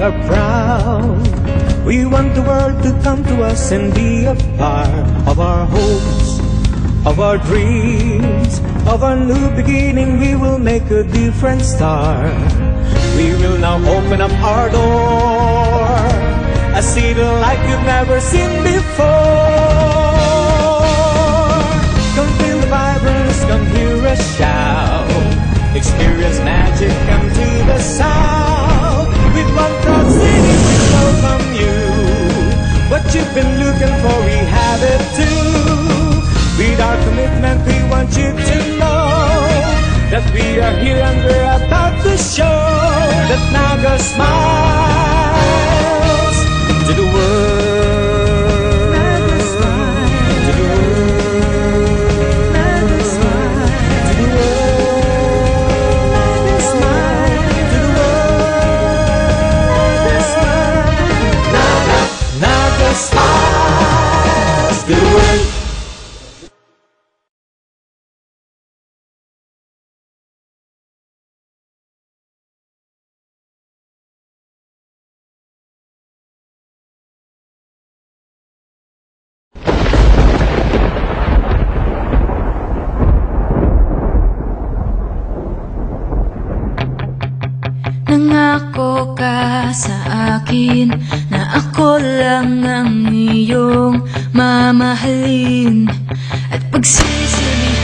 are proud. We want the world to come to us and be a part of our hopes, of our dreams, of our new beginning. We will make a different start. We will now open up our door, a city like you've never seen before. Come feel the vibrance, come hear us shout, experience magic, come to the south. With one proud city we welcome you. What you've been looking for, we have it too. With our commitment we want you to know that we are here and we're about to show that Naga smiles to the world. Naga smiles to the world. Naga smiles to the world. Naga smiles to the world. Naga smiles to the world. Nangako ka sa akin na ako lang ang iyong mamahalin at pagsisilihan.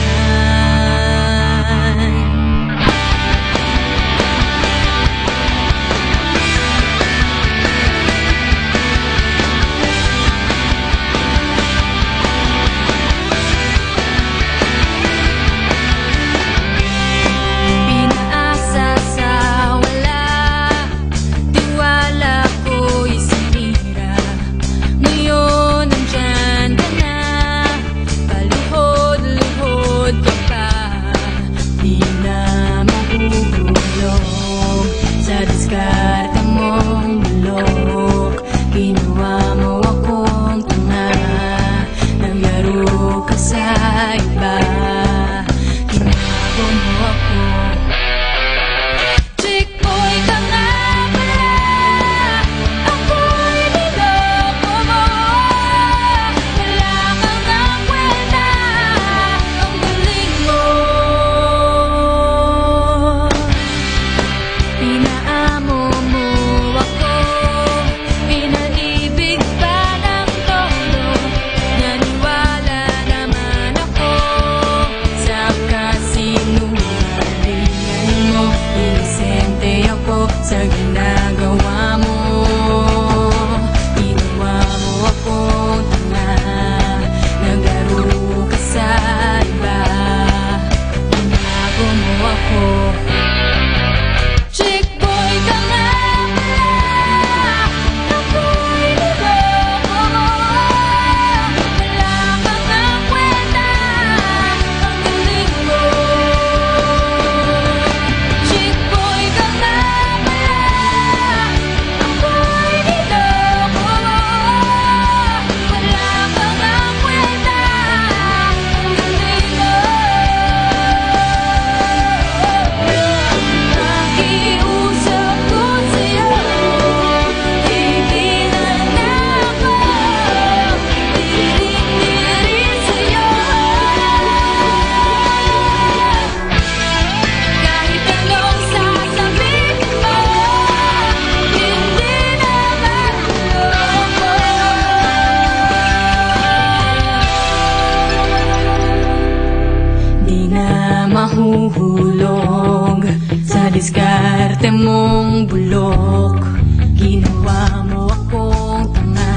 Mahuhulog sa diskarte mong bulok. Ginawa mo akong tanga,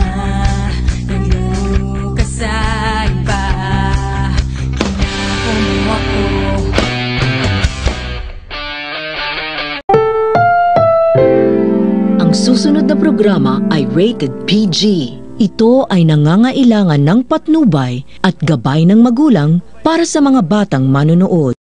naglaro ka sa iba. Ginako mo ako. Ang susunod na programa ay rated PG. Ito ay nangangailangan ng patnubay at gabay ng magulang para sa mga batang manonood.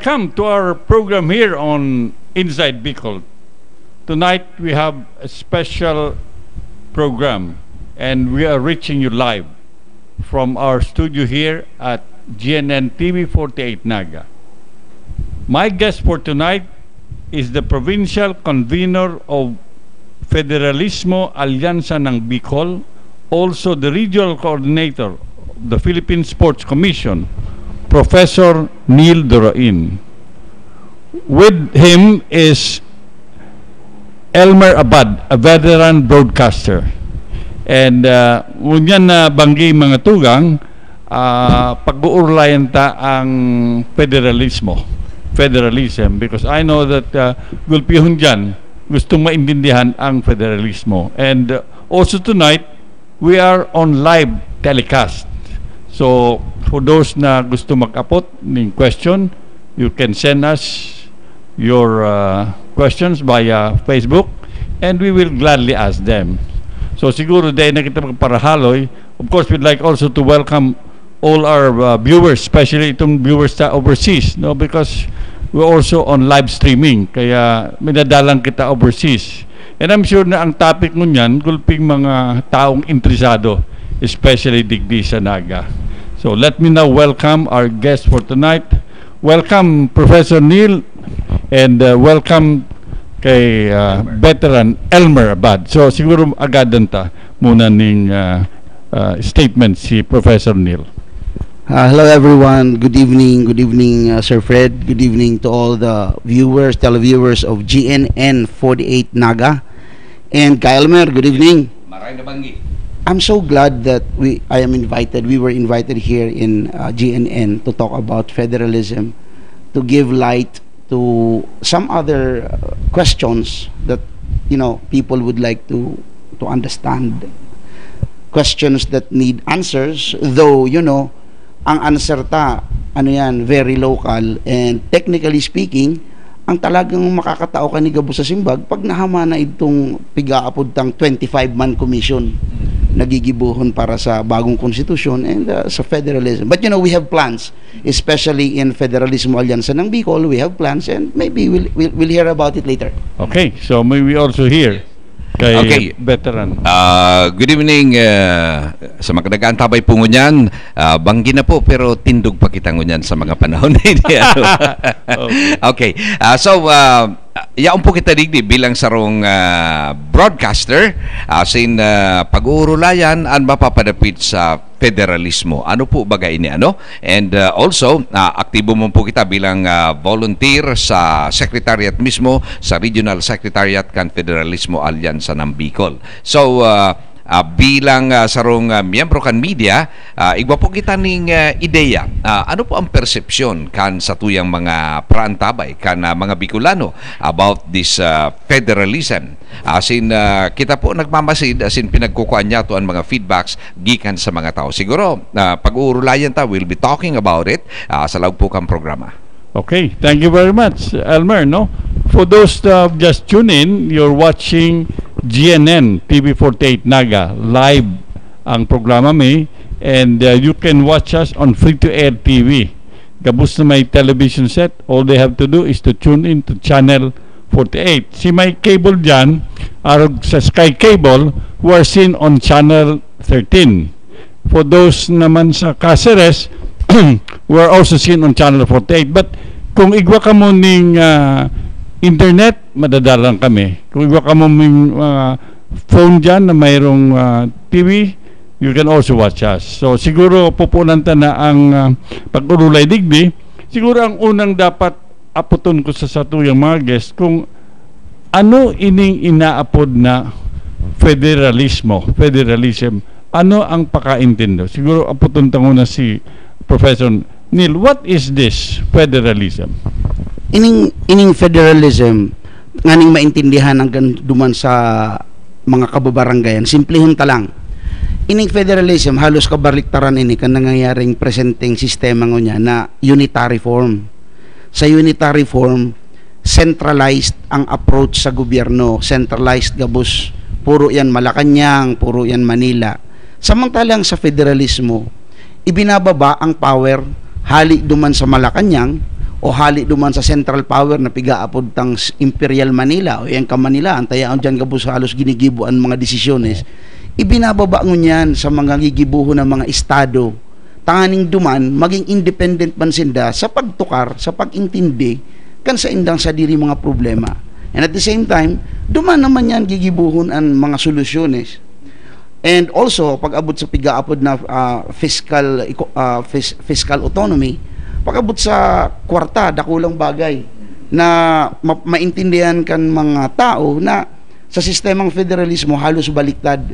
welcome to our program here on Inside Bicol. Tonight we have a special program and we are reaching you live from our studio here at GNN TV48 Naga. My guest for tonight is the provincial convener of Federalismo Alyansa ng Bicol, also the regional coordinator of the Philippine Sports Commission, Professor Neil Durain. With him is Elmer Abad, a veteran broadcaster. And ngunyan na banggi mga tugang, pag-uurlayan ta ang federalism, because I know that gulpihon dyan gustong maintindihan ang federalismo. And also tonight, we are on live telecast. So, for those na gusto mag-apot ng question, you can send us your questions via Facebook and we will gladly ask them. So, siguro dahil na kita magparahaloy, of course, we'd like also to welcome all our viewers, especially itong viewers sa overseas, no? Because we're also on live streaming, kaya minadalang kita overseas. And I'm sure na ang topic mo niyan, gulping mga taong interesado, especially digdi sa Naga. So let me now welcome our guest for tonight. Welcome Professor Neil and welcome kay veteran Elmer Abad. So siguro agadan ta muna ning statement si Professor Neil. Hello everyone, good evening Sir Fred, good evening to all the viewers, televiewers of GNN 48 Naga. And kay Elmer, good evening. Maray na banggi. I'm so glad that we were invited here in GNN to talk about federalism, to give light to some other questions that people would like to understand, questions that need answers, though ang answer ta very local, and technically speaking ang talagang makakatao ka ni Gabo sa simbag pag nahama na itong pigaapod tang 25-man commission nagigibuhon para sa bagong konstitusyon and sa federalism. But we have plans, especially in Federalismo Alyansa ng Bicol. We have plans and maybe we'll hear about it later. Okay, so may we also hear kay veteran. Good evening sa mga nag-aantabay po ngunyan. Banggi na po pero tindog pa kita ngunyan sa mga panahon na ini. Okay. So yaon po kita digdi bilang sarong broadcaster sin pag-uurulayan ang mapapadapit sa federalismo. Ano po bagay ini And also aktibo mo po kita bilang volunteer sa secretariat mismo, sa regional secretariat kan Federalismo Alyansa ng Bicol. So bilang sarong miyembro kan media, igwa po kita ning ideya. Ano po ang persepsyon kan sa tuyang mga praantabay kan mga Bicolano about this federalism? Asin kita po nagmamasid, asin pinagkukuan niya to ang mga feedbacks gikan sa mga tao. Siguro pag-uurulayan ta, we'll be talking about it sa lawag po kang programa. Okay, thank you very much, Elmer. For those that just tune in, you're watching GNN TV48 Naga live ang programa may, and you can watch us on free-to-air TV. Gabos na may television set, all they have to do is to tune in to channel 48. Si may cable dyan, sa Sky Cable, who are seen on channel 13. For those naman sa Caceres, we are also seen on channel 48. But kung igwa ka mo ning internet, madadalang kami. Kung igwa ka mo ning phone dyan na mayroong TV, you can also watch us. So siguro pupunan ta na ang pag-urulay digdi. Siguro ang unang dapat aputon ko sa satuyang mga guest kung ano ining inaapod na federalism. Ano ang pakaintindo? Siguro aputon ta muna si Professor Neil. What is this federalism? Ining federalism nganing maintindihan hanggang duman sa mga kababarangayan, simplihon ta lang. Ining federalism halos kabaliktaran ini kan nangyayaring presenting sistema ngonya na unitary form. Sa unitary form, centralized ang approach sa gobyerno, centralized gabos, puro yan Malacanang, puro yan Manila. Samantalang sa federalismo, ibinababa ang power hali duman sa Malacanang o hali duman sa Central Power na pigaapod tang Imperial Manila o yang ka Manila antayaon dyan gabos halos ginigibuan mga desisyones, ibinababa ngunyan sa mga gigibuho ng mga estado tanganing duman maging independent man sinda sa pagtukar, sa pag-intindi kan sa indang sa diri mga problema. And at the same time, duman naman yan gigibuhon ang mga solusyones. And also, pag abot sa pigaapod na fiscal autonomy, pag abot sa kwarta, dakulang bagay na maintindihan kan mga tao na sa sistemang federalismo halos baliktad.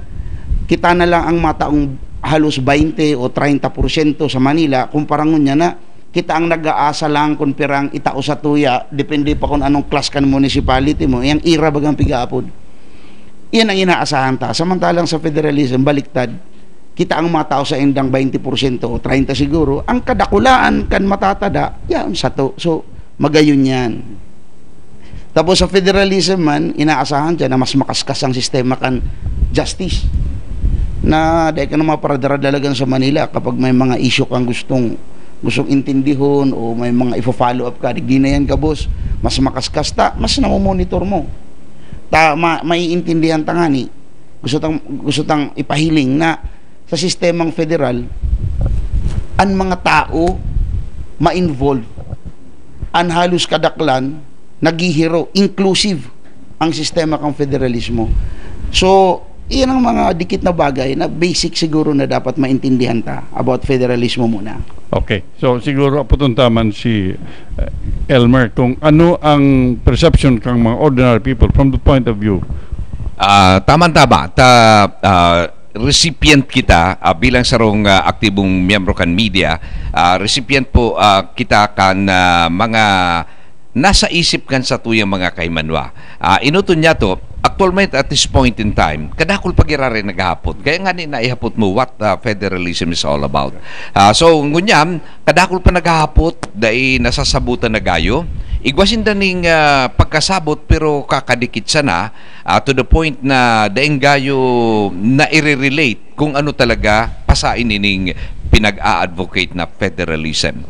Kita na lang ang mataong halos 20 o 30% sa Manila kumpara ngunya na kita ang nag-aasa lang kung pirang itao sa tuya, depende pa kung anong class kan municipality mo, yang ira bagang pigaapod. Iyan ang inaasahan ta. Samantalang sa federalism, baliktad, kita ang matao sa indang 20% o 30 siguro, ang kadakulaan kan matatada, yan sa to. So, magayon yan. Tapos sa federalism man, inaasahan dyan na mas makaskas ang sistema kan justice. Na dahil ka naman para daradalagan sa Manila kapag may mga issue kang gustong intindihon o may mga ifo-follow up ka, di na yan ka boss, mas makaskas ta, mas namomonitor mo. Maiintindihan ta nga ni, gusto tang ipahiling na sa sistemang federal, ang mga tao ma-involve, ang halos kadaklan, nagihiro, inclusive ang sistema kang federalismo. So, iyan ang mga dikit na bagay na basic siguro na dapat maintindihan ta about federalismo muna. Okay. So siguro aputuntaman si Elmer kung ano ang perception kang mga ordinary people from the point of view. Tama-tama. Recipient kita bilang sarong aktibong miyembro kan media, recipient po kita kan mga nasa isip kan sa tuyang mga kaimanwa. Inuton niya to, actualmente at this point in time, kadakol pagirari naghapot. Kaya nga naihapot mo what federalism is all about. So, ngunyam, kadakol pa naghapot, dahil nasasabutan na gayo. Igwasin daning pagkasabot pero kakadikit sana to the point na daing gayo na i-relate kung ano talaga pasain ining pinag-a-advocate na federalism.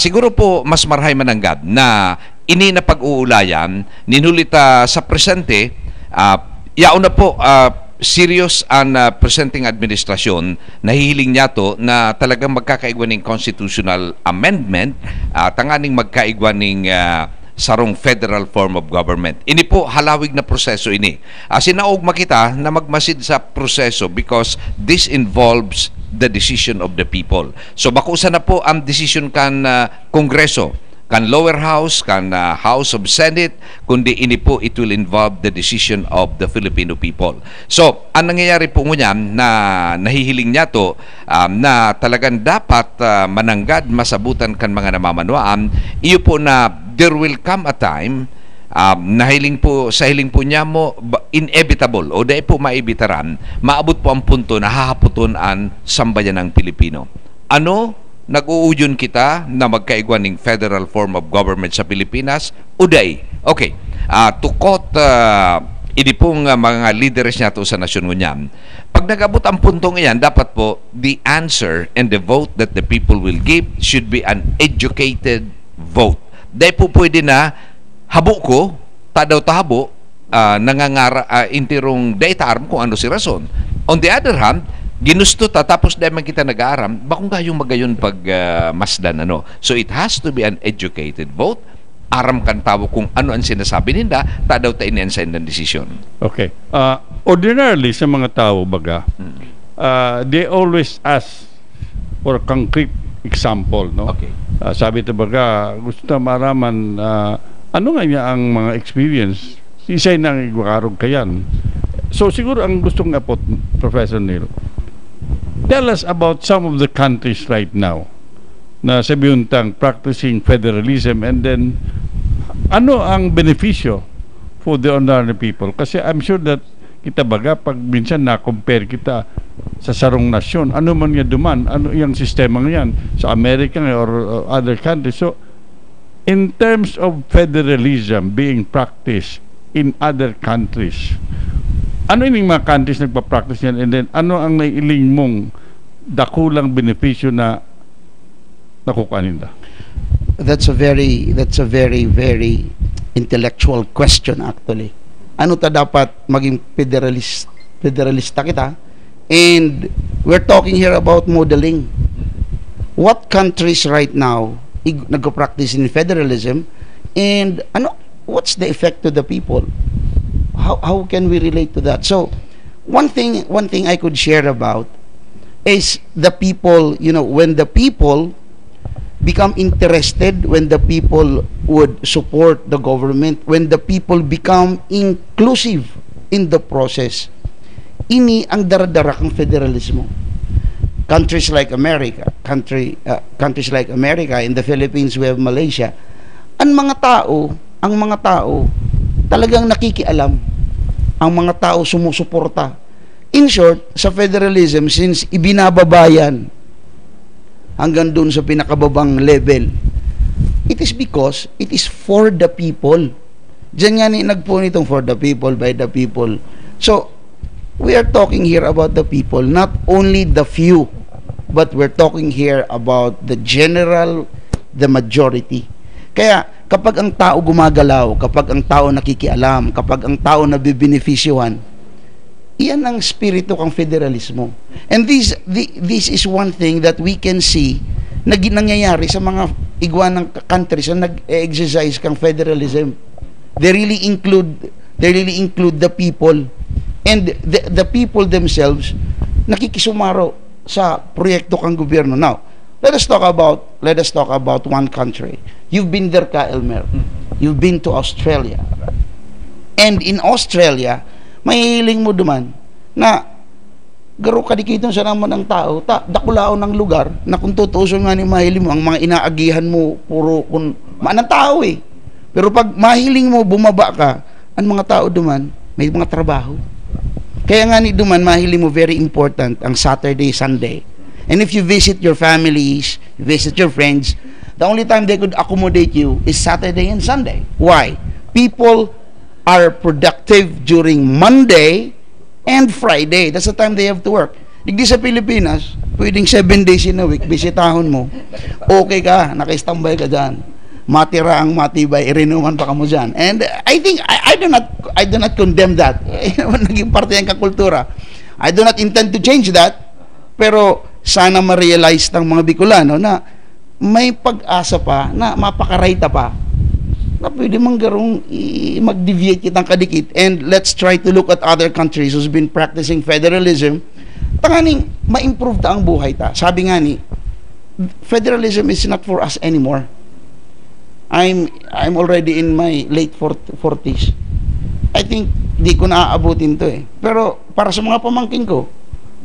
Siguro po mas marhay mananggad na ini na pag-uulayan ninulita sa presente yaon na po serious ang presenting administrasyon nahihiling niya to na talagang magkakaigwan ng constitutional amendment tanganing magkaigwan ng sarong federal form of government. Ini po halawig na proseso ini. Sinaog makita na magmasid sa proseso because this involves the decision of the people. So bakusa na po ang decision kan Kongreso, kan lower house, kan House of Senate, kundi ini po it will involve the decision of the Filipino people. So, ang nangyayari po ngunyan na nahihiling niya to na talagang dapat mananggad masabutan kan mga namamanwaan, iyo po na there will come a time nahiling po sa hiling po niya mo inevitable o dahil po maibitaran, maabot po ang punto na hahaputon ang sambayan ng Pilipino. Ano? Nag-uudyon kita na magkaigwan ng federal form of government sa Pilipinas? Uday. Okay. To quote ini pong mga leaders niya to sa nasyon ngunyan, pag nag-abot ang puntong iyan, dapat po the answer and the vote that the people will give should be an educated vote. Dahil po pwede na habo ko, tadaw tahabo, nangangara, intirong data arm kung ano si rason. On the other hand, ginusto ta tapos dahil man kita nag-aaram, bakong kayong magayon pag masdan ano. So it has to be an educated vote. Aram kan tao kung ano ang sinasabi ninda, tadaw ta iniansa ng desisyon. Okay. Ordinarily sa mga tao baga, they always ask for a concrete example, no? Okay. Sabi ta baga, gusto na maraman ano nga niya ang mga experience, isay nang igwakarog kayan. So siguro ang gustong apot, Professor Neil, tell us about some of the countries right now na sabihin tang practicing federalism, and then ano ang benepisyo for the ordinary people. Kasi I'm sure that kita baga pag minsan na-compare kita sa sarong nasyon, ano man nga duman, ano yung sistema yan sa America or other countries. So in terms of federalism being practiced in other countries, ano yung mga countries nagpa-practice yan, and then ano ang naiiling mong dakulang benepisyo na nakukuha nila? that's a very intellectual question actually. Ano ta dapat maging federalista kita? And we're talking here about modeling. What countries right now nagpo-practice in federalism, and what's the effect to the people? How can we relate to that? So one thing I could share about is the people, when the people become interested, when the people would support the government, when the people become inclusive in the process, ini ang daradara kang federalismo. Countries like America, in the Philippines we have Malaysia. Ang mga tao talagang nakikialam. Ang mga tao sumusuporta. In short, sa federalism, since ibinababayan hanggang dun sa pinakababang level, it is because it is for the people. Diyan nga nagpo nitong for the people, by the people. So, we are talking here about the people, not only the few, but we're talking here about the general, the majority. Kaya, kapag ang tao gumagalaw, kapag ang tao nakikialam, kapag ang tao nabibenefisyuhan, iyan ang spirito kang federalismo. And this is one thing that we can see na nangyayari sa mga iguanang countries na nag-exercise kang federalism. They really include the people, and the people themselves nakikisumaro sa proyekto kang gobyerno. Now, let us talk about one country. You've been there ka, Elmer. You've been to Australia. And in Australia, mahihiling mo duman na garo kadikiton sa naman ang tao, dakulao ng lugar na kung tutuusin nga ni mahiling mo, ang mga inaagihan mo, puro kung maanang tao eh. Pero pag mahiling mo, bumaba ka, ang mga tao duman, may mga trabaho. Kaya nga ni duman, mahiling mo, very important ang Saturday, Sunday. And if you visit your families, you visit your friends, the only time they could accommodate you is Saturday and Sunday. Why? People are productive during Monday and Friday. That's the time they have to work. Digdi sa Pilipinas, pwedeng 7 days in a week, bisitahon mo. Okay ka, naka-standby ka dyan. Matira ang matibay, irinuman pa ka mo dyan. And I think, I do not condemn that. Naging parte yan kakultura. I do not intend to change that, pero sana ma-realize ng mga Bicolano na may pag-asa pa, na mapakarayta pa, na pwede manggarong mag-deviate kitang kadikit. And let's try to look at other countries who's been practicing federalism. Tanganing, ma-improve ta ang buhay ta. Sabi nga ni, federalism is not for us anymore. I'm already in my late 40s. I think di ko naaabutin to eh. Pero para sa mga pamangkin ko,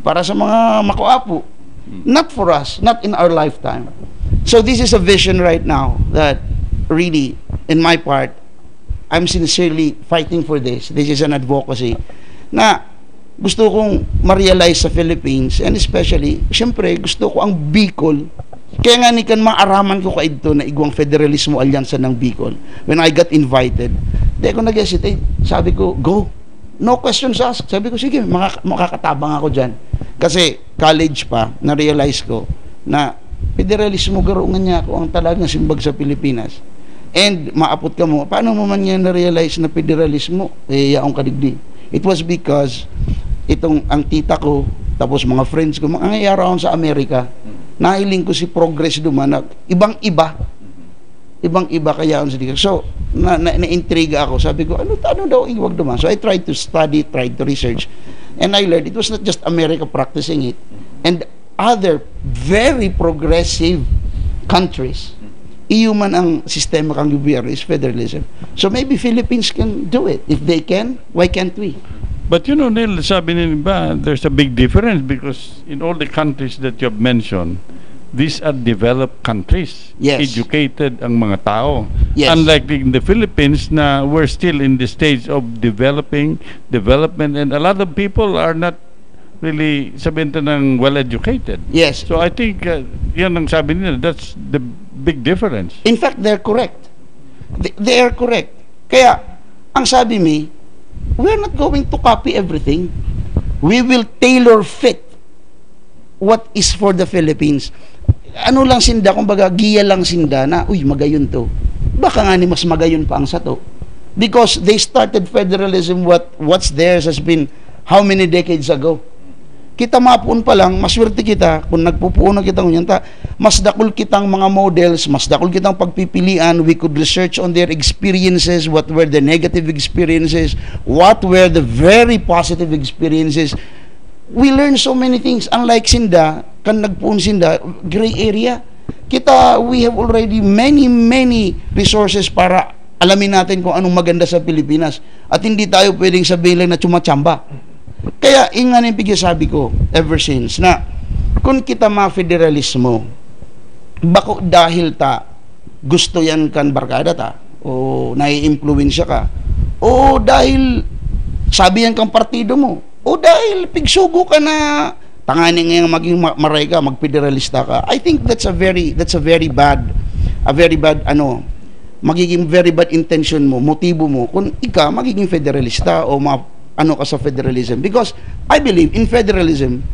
para sa mga makuapo, not for us, not in our lifetime. So this is a vision right now that really, in my part, I'm sincerely fighting for this. This is an advocacy na gusto kong ma-realize sa Philippines, and especially, syempre, gusto ko ang Bicol. Kaya nga ni kan maaraman ko ka ito na igwang federalismo alyansa ng Bicol. When I got invited, di ako nag-hesitate. Sabi ko, go. No questions asked. Sabi ko, sige, makakatabang ako dyan. Kasi college pa, na-realize ko na federalismo garoongan niya ako ang talagang simbag sa Pilipinas. And maapot ka mo, paano mo man yan na-realize na federalismo? Yaong kadigdi. It was because ang tita ko, tapos mga friends ko, mga nangyayari sa Amerika, nahiling ko si progress duman, ibang-iba kaya sa dito. So, na-intriga ako. Sabi ko, ano daw iwag duman? So, I tried to study, tried to research, and I learned it was not just America practicing it, and other very progressive countries. EU man ang sistema kang gobyerno is federalism. So, maybe Philippines can do it. If they can, why can't we? But you know, Neil, sabi nila ba, there's a big difference because in all the countries that you have mentioned, these are developed countries. Yes. Educated ang mga tao. Yes. Unlike in the Philippines na we're still in the stage of development, and a lot of people are not really, sabihin ng well-educated. Yes. So I think, yan ang sabi nila, that's the big difference. In fact, they're correct. They are correct. Kaya, ang sabi mi, we're not going to copy everything. We will tailor fit what is for the Philippines. ano lang sinda, kumbaga giya lang sinda na, uy, magayon to. Baka nga ni mas magayon pa ang sato. Because they started federalism, what's theirs has been how many decades ago. Kita mapun pa lang, maswerte kita kung nagpupuno kita ngunyan ta, mas dakol kitang mga models, mas dakol kitang pagpipilian, we could research on their experiences, what were the negative experiences, what were the very positive experiences. We learn so many things. Unlike sinda, kan nagpuun sinda, gray area. Kita, we have already many resources para alamin natin kung anong maganda sa Pilipinas. At hindi tayo pwedeng sabihin lang na tsumachamba. Kaya, ingan yung sabi ko, ever since, na kung kita ma-federalismo, bako dahil ta, gusto yan kan barkada ta, o nai-influensya ka, o dahil sabi yan kang partido mo, o dahil pigsugo ka na tanganin ngayong maging maray ka, mag-federalista ka. I think that's a very bad magiging very bad intention mo, motibo mo, kung ika magiging federalista o ano ka sa federalism. Because I believe in federalism,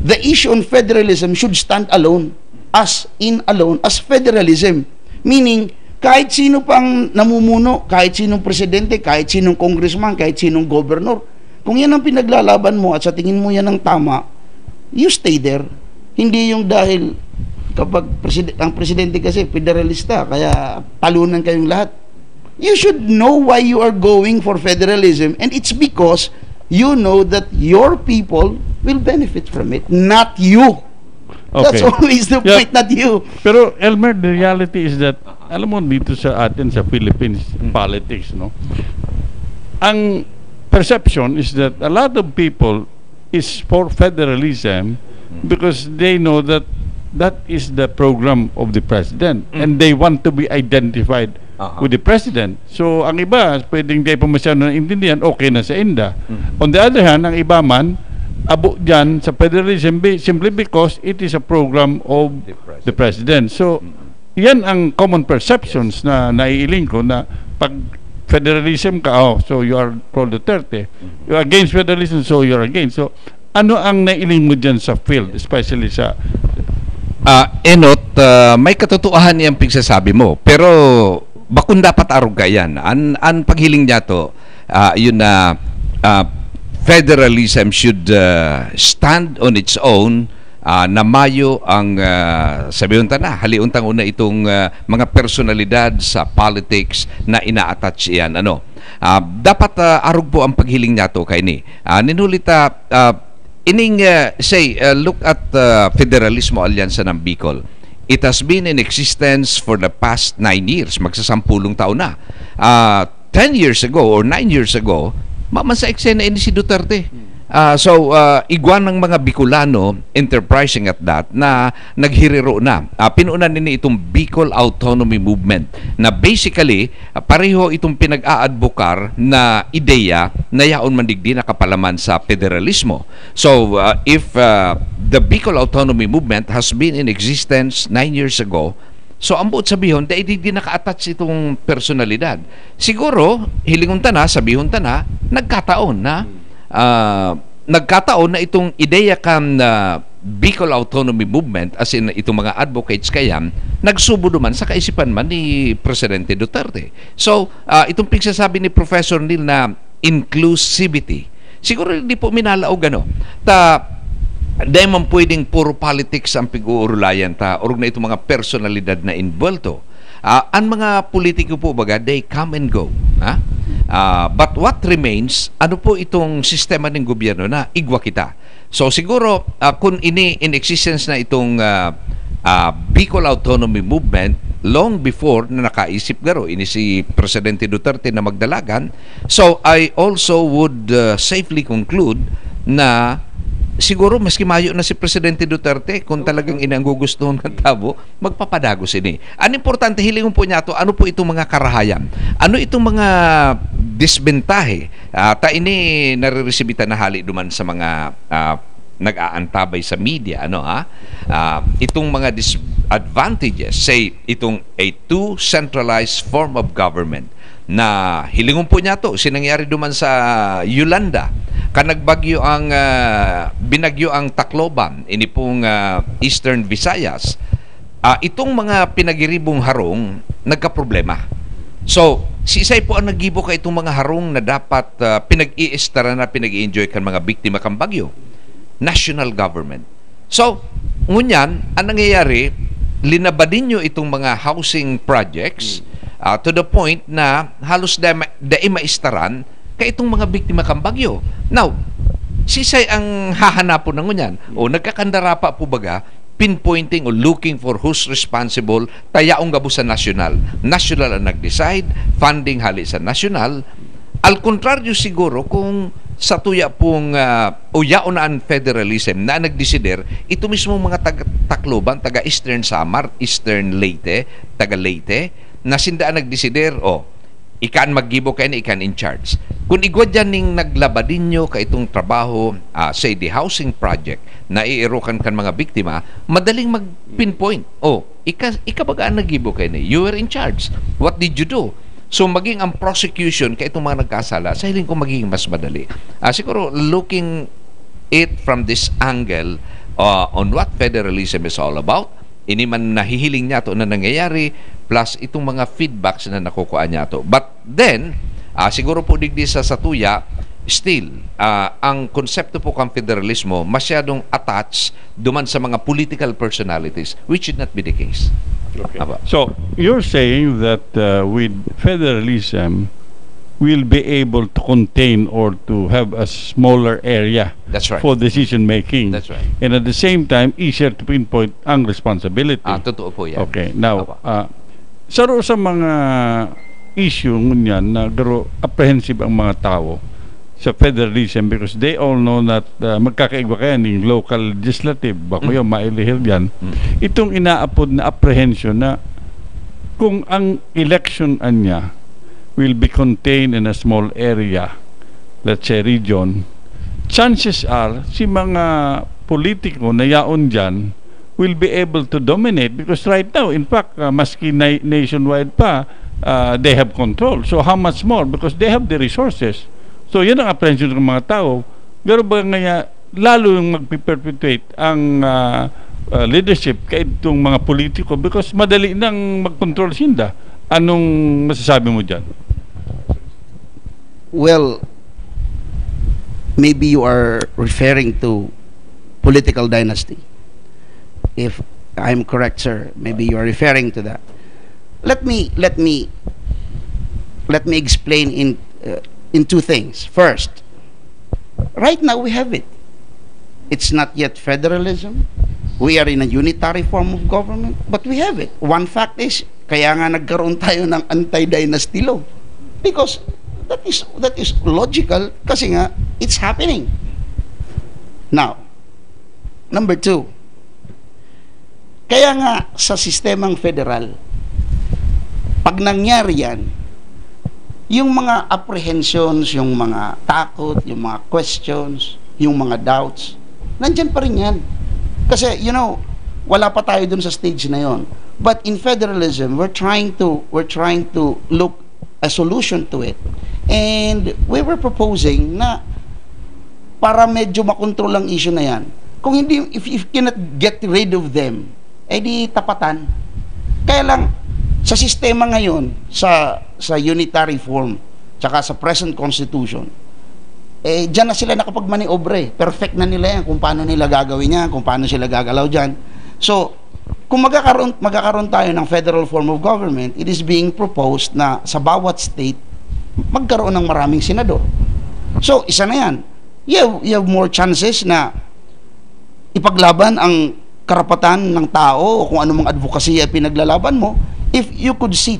the issue on federalism should stand alone as federalism. Meaning, kahit sino pang namumuno, kahit sinong presidente, kahit sinong congressman, kahit sinong governor, kung yan ang pinaglalaban mo at sa tingin mo yan ang tama, you stay there. Hindi yung dahil kapag ang presidente kasi federalista, kaya talunan kayong lahat. You should know why you are going for federalism, and it's because you know that your people will benefit from it, not you. Okay. That's always the point, not you. Pero Elmer, the reality is that, alam mo dito sa atin sa Philippines politics, no? Ang perception is that a lot of people is for federalism because they know that is the program of the president and they want to be identified with the president. So ang iba pwedeng di pa masyado naintindihan, okay na sa inda. On the other hand, ang iba man abo dyan sa federalism simply because it is a program of the president. So yan ang common perceptions na naiiling ko, na pag federalism ka, so you are pro Duterte, you are against federalism, so you are against. So ano ang naiiling mo dyan sa field, especially sa Enot, may katotohanan niyang pagsasabi mo, pero bakun dapat arog ka yan. Ang paghiling niya to, yun na federalism should stand on its own, na mayo ang sabihin na, haliuntang una itong mga personalidad sa politics na ina-attach yan. Dapat arog po ang paghiling niya to kay ni. Ninulita, ining look at Federalismo Alyansa ng Bicol. It has been in existence for the past 9 years. Magsasampulong taon na. 10 years ago or 9 years ago, maman sa eksena ini si Duterte. Iguan ng mga Bicolano enterprising at that na naghiriro na. Pinuunan nini itong Bicol Autonomy Movement na basically pareho itong pinag-aadvokar na ideya na yaon mandigdi na kapalaman sa federalismo. So if the Bicol Autonomy Movement has been in existence 9 years ago, so ang buot sabihon, dahil di naka-attach itong personalidad. Siguro, hilingon ta na, sabihon ta na, nagkataon na nagkataon na itong ideya kan Bicol Autonomy Movement, as in itong mga advocates kayan, nagsubo naman sa kaisipan man ni Presidente Duterte. So, itong pagsasabi ni Professor Neil na inclusivity, siguro hindi po minalaog dahil man pwedeng puro politics ang pag-uurulayan orog na itong mga personalidad na involto. Ang mga politiko po baga, they come and go. But what remains, ano po itong sistema ng gobyerno na igwa kita. So siguro, kung in existence na itong Bicol Autonomy Movement, long before na nakaisip garo, ini si Presidente Duterte na magdalagan, so I also would safely conclude na siguro maski mayo na si Presidente Duterte, kung talagang inanggugustuhan ng tabo, magpapadagos ini. Ang importante, hilingon po niya to, ano po itong mga karahayan? Ano itong mga disbentahe? Ini nare-resibita na hali duman sa mga nag-aantabay sa media, itong mga disadvantages, say, itong a too centralized form of government, na hilingon po niya to, sinangyari duman sa Yolanda, kanagbagyo ang binagyo ang Tacloban, ini pong Eastern Visayas. itong mga pinagiribong harong nagka-problema. So, si Isay po ang naggibo ka itong mga harong na dapat pinag-i-estara na pinag-i-enjoy kan mga biktima kang bagyo. National government. So, ngunyan, ang nangyayari, linabadin nyo itong mga housing projects to the point na halos dai maistaran kay itong mga biktima kang bagyo. Now, si Isay ang hahanapon ng ngunyan. O nagkakandara pa po baga, pinpointing o looking for who's responsible, tayaong gabo sa national. National ang nag-decide, funding hali sa national. Al kontraryo siguro kung sa tuya pong uyaunaan federalism na nagdesider, ito mismo mga Tacloban, taga Eastern Samar, Eastern Leyte, taga Leyte, na sindaan nagdesider, ikan maggibo kayo na ikan in charge. Kung igwa dyan ning naglabadin nyo ka itong trabaho, say the housing project, na iirukan kan mga biktima, madaling mag-pinpoint. Ika bagaan naggibo kayo na, you were in charge. What did you do? So maging ang prosecution kay itong mga nagkasala, sa hiling ko magiging mas madali. Siguro looking it from this angle on what federalism is all about, ini man nahihiling niya to na nangyayari, plus itong mga feedbacks na nakukuha niya to. But then, siguro po digdi sa satuya, still, ang konsepto po kang federalismo masyadong attached duman sa mga political personalities, which should not be the case. Okay. So, you're saying that with federalism, we'll be able to contain or to have a smaller area. That's right. For decision making. That's right. And at the same time, easier to pinpoint ang responsibility. Totoo po yan. Okay. Now, saro sa mga issue ngunyan na garo apprehensive ang mga tao sa federalism because they all know that magkakaigwa kaya ng local legislative bako yung mailihil yan. Itong inaapod na apprehension na kung ang election anya will be contained in a small area, let's say region, chances are si mga politiko na yaon dyan will be able to dominate because right now, in fact, maski nationwide pa, they have control. So how much more? Because they have the resources. So yan ang apprehension ng mga tao. Pero ba nga lalo yung mag-perpetuate ang leadership kay itong mga politiko because madali nang mag-control sinda. Anong masasabi mo dyan? Well, maybe you are referring to political dynasty. If I'm correct, sir, maybe you are referring to that. Let me explain in two things. First, right now we have it. It's not yet federalism. We are in a unitary form of government, but we have it. One fact is, kaya nga nagkaroon tayo ng anti-dynasty law. Because that is logical kasi nga it's happening. Now, number two, kaya nga sa sistemang federal, pag nangyari yan, yung mga apprehensions, yung mga takot, yung mga questions, yung mga doubts, nandyan pa rin yan. Kasi, wala pa tayo dun sa stage na yon. But in federalism, we're trying to look a solution to it. And we were proposing na para medyo makontrol ang issue na yan, kung hindi, if you cannot get rid of them, di tapatan. Kaya lang, sa sistema ngayon, sa unitary form, tsaka sa present constitution, dyan na sila nakapagmaniobre. Perfect na nila yan kung paano nila gagawin yan, kung paano sila gagalaw dyan. So, kung magkakaroon tayo ng federal form of government, it is being proposed na sa bawat state, magkaroon ng maraming senador. So, isa na yan. You have more chances na ipaglaban ang karapatan ng tao o kung ano mga advokasya pinaglalaban mo if you could sit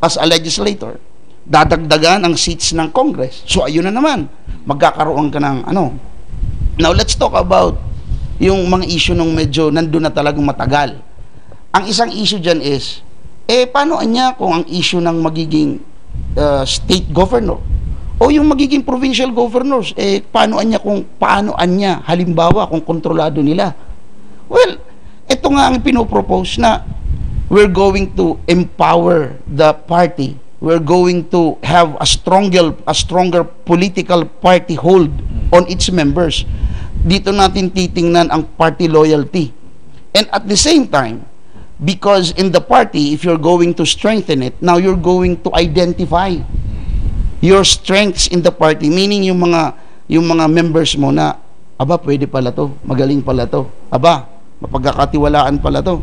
as a legislator. Dadagdagan ang seats ng Congress. So, ayun na naman. Magkakaroon ka ng Now, let's talk about yung mga issue nung medyo nandun na talagang matagal. Ang isang issue dyan is, paano anya kung ang issue ng magiging state governor o yung magiging provincial governors, paano anya halimbawa kung kontrolado nila? Well, ito nga ang pinopropose na we're going to empower the party. We're going to have a stronger political party hold on its members. Dito natin titingnan ang party loyalty. And at the same time, Because in the party, if you're going to strengthen it, now you're going to identify your strengths in the party, meaning yung mga members mo na, aba, pwede pala to, magaling pala to, aba, mapagkakatiwalaan pala to,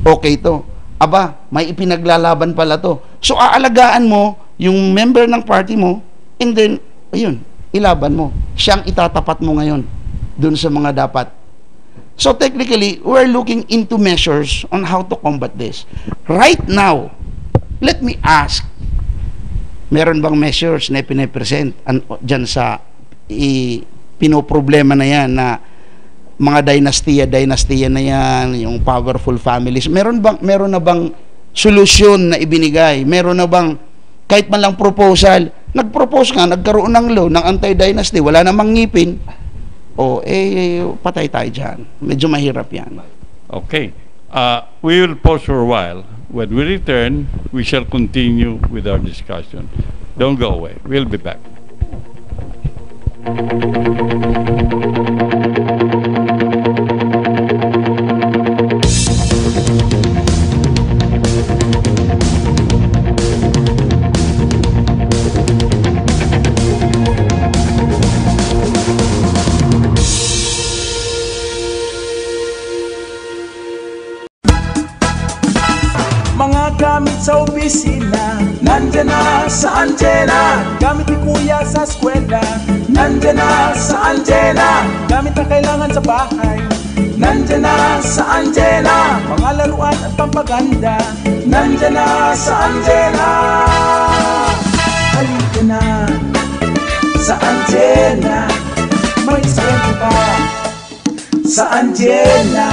okay to, aba, may ipinaglalaban pala to. So, aalagaan mo yung member ng party mo, and then, ayun, ilaban mo. Siyang itatapat mo ngayon dun sa mga dapat. So technically, we're looking into measures on how to combat this. Right now, let me ask, meron bang measures na pinipresent dyan sa pinoproblema na yan na mga dinastiya na yan, yung powerful families, meron na bang solusyon na ibinigay? Meron na bang kahit man lang proposal? Nag-propose nga, nagkaroon ng law ng anti-dynasty, wala namang ngipin. Patay tayo dyan. Medyo mahirap yan. Okay. We will pause for a while. When we return, we shall continue with our discussion. Don't go away. We'll be back. Gamit sa opisina, nandyan na sa antena. Gamit ni kuya sa eskwela, nandyan na sa antena. Gamit na kailangan sa bahay, nandyan na sa antena. Mga laruan at pampaganda, nandyan na sa antena. Halika na sa antena, may swerte pa sa antena.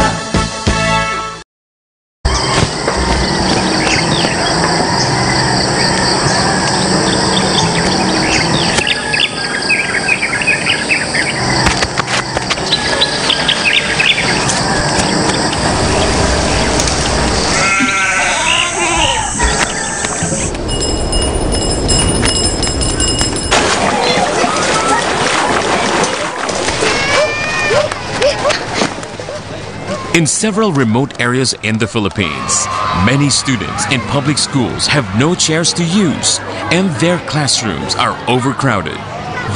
In several remote areas in the Philippines, many students in public schools have no chairs to use and their classrooms are overcrowded.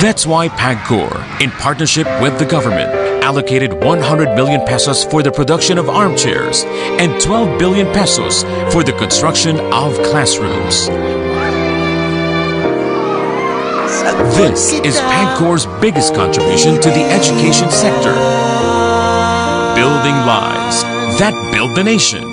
That's why PAGCOR, in partnership with the government, allocated 100 million pesos for the production of armchairs and 12 billion pesos for the construction of classrooms. This is PAGCOR's biggest contribution to the education sector. Building lives that build the nation.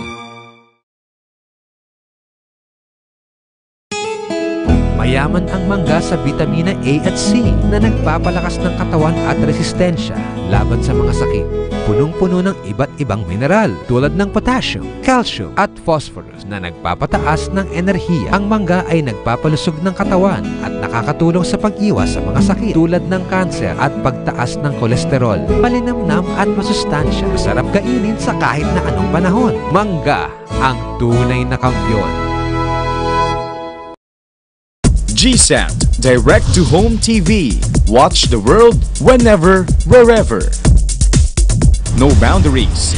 Mayaman ang mangga sa vitamina A at C na nagpapalakas ng katawan at resistensya laban sa mga sakit. Punong-puno ng iba't ibang mineral tulad ng potassium, calcium at phosphorus na nagpapataas ng enerhiya. Ang mangga ay nagpapalusog ng katawan at nakakatulong sa pag-iwas sa mga sakit tulad ng kanser at pagtaas ng kolesterol. Malinamnam at masustansya, masarap kainin sa kahit na anong panahon. Mangga, ang tunay na kampiyon. GSAT, Direct to Home TV. Watch the world whenever, wherever. No boundaries.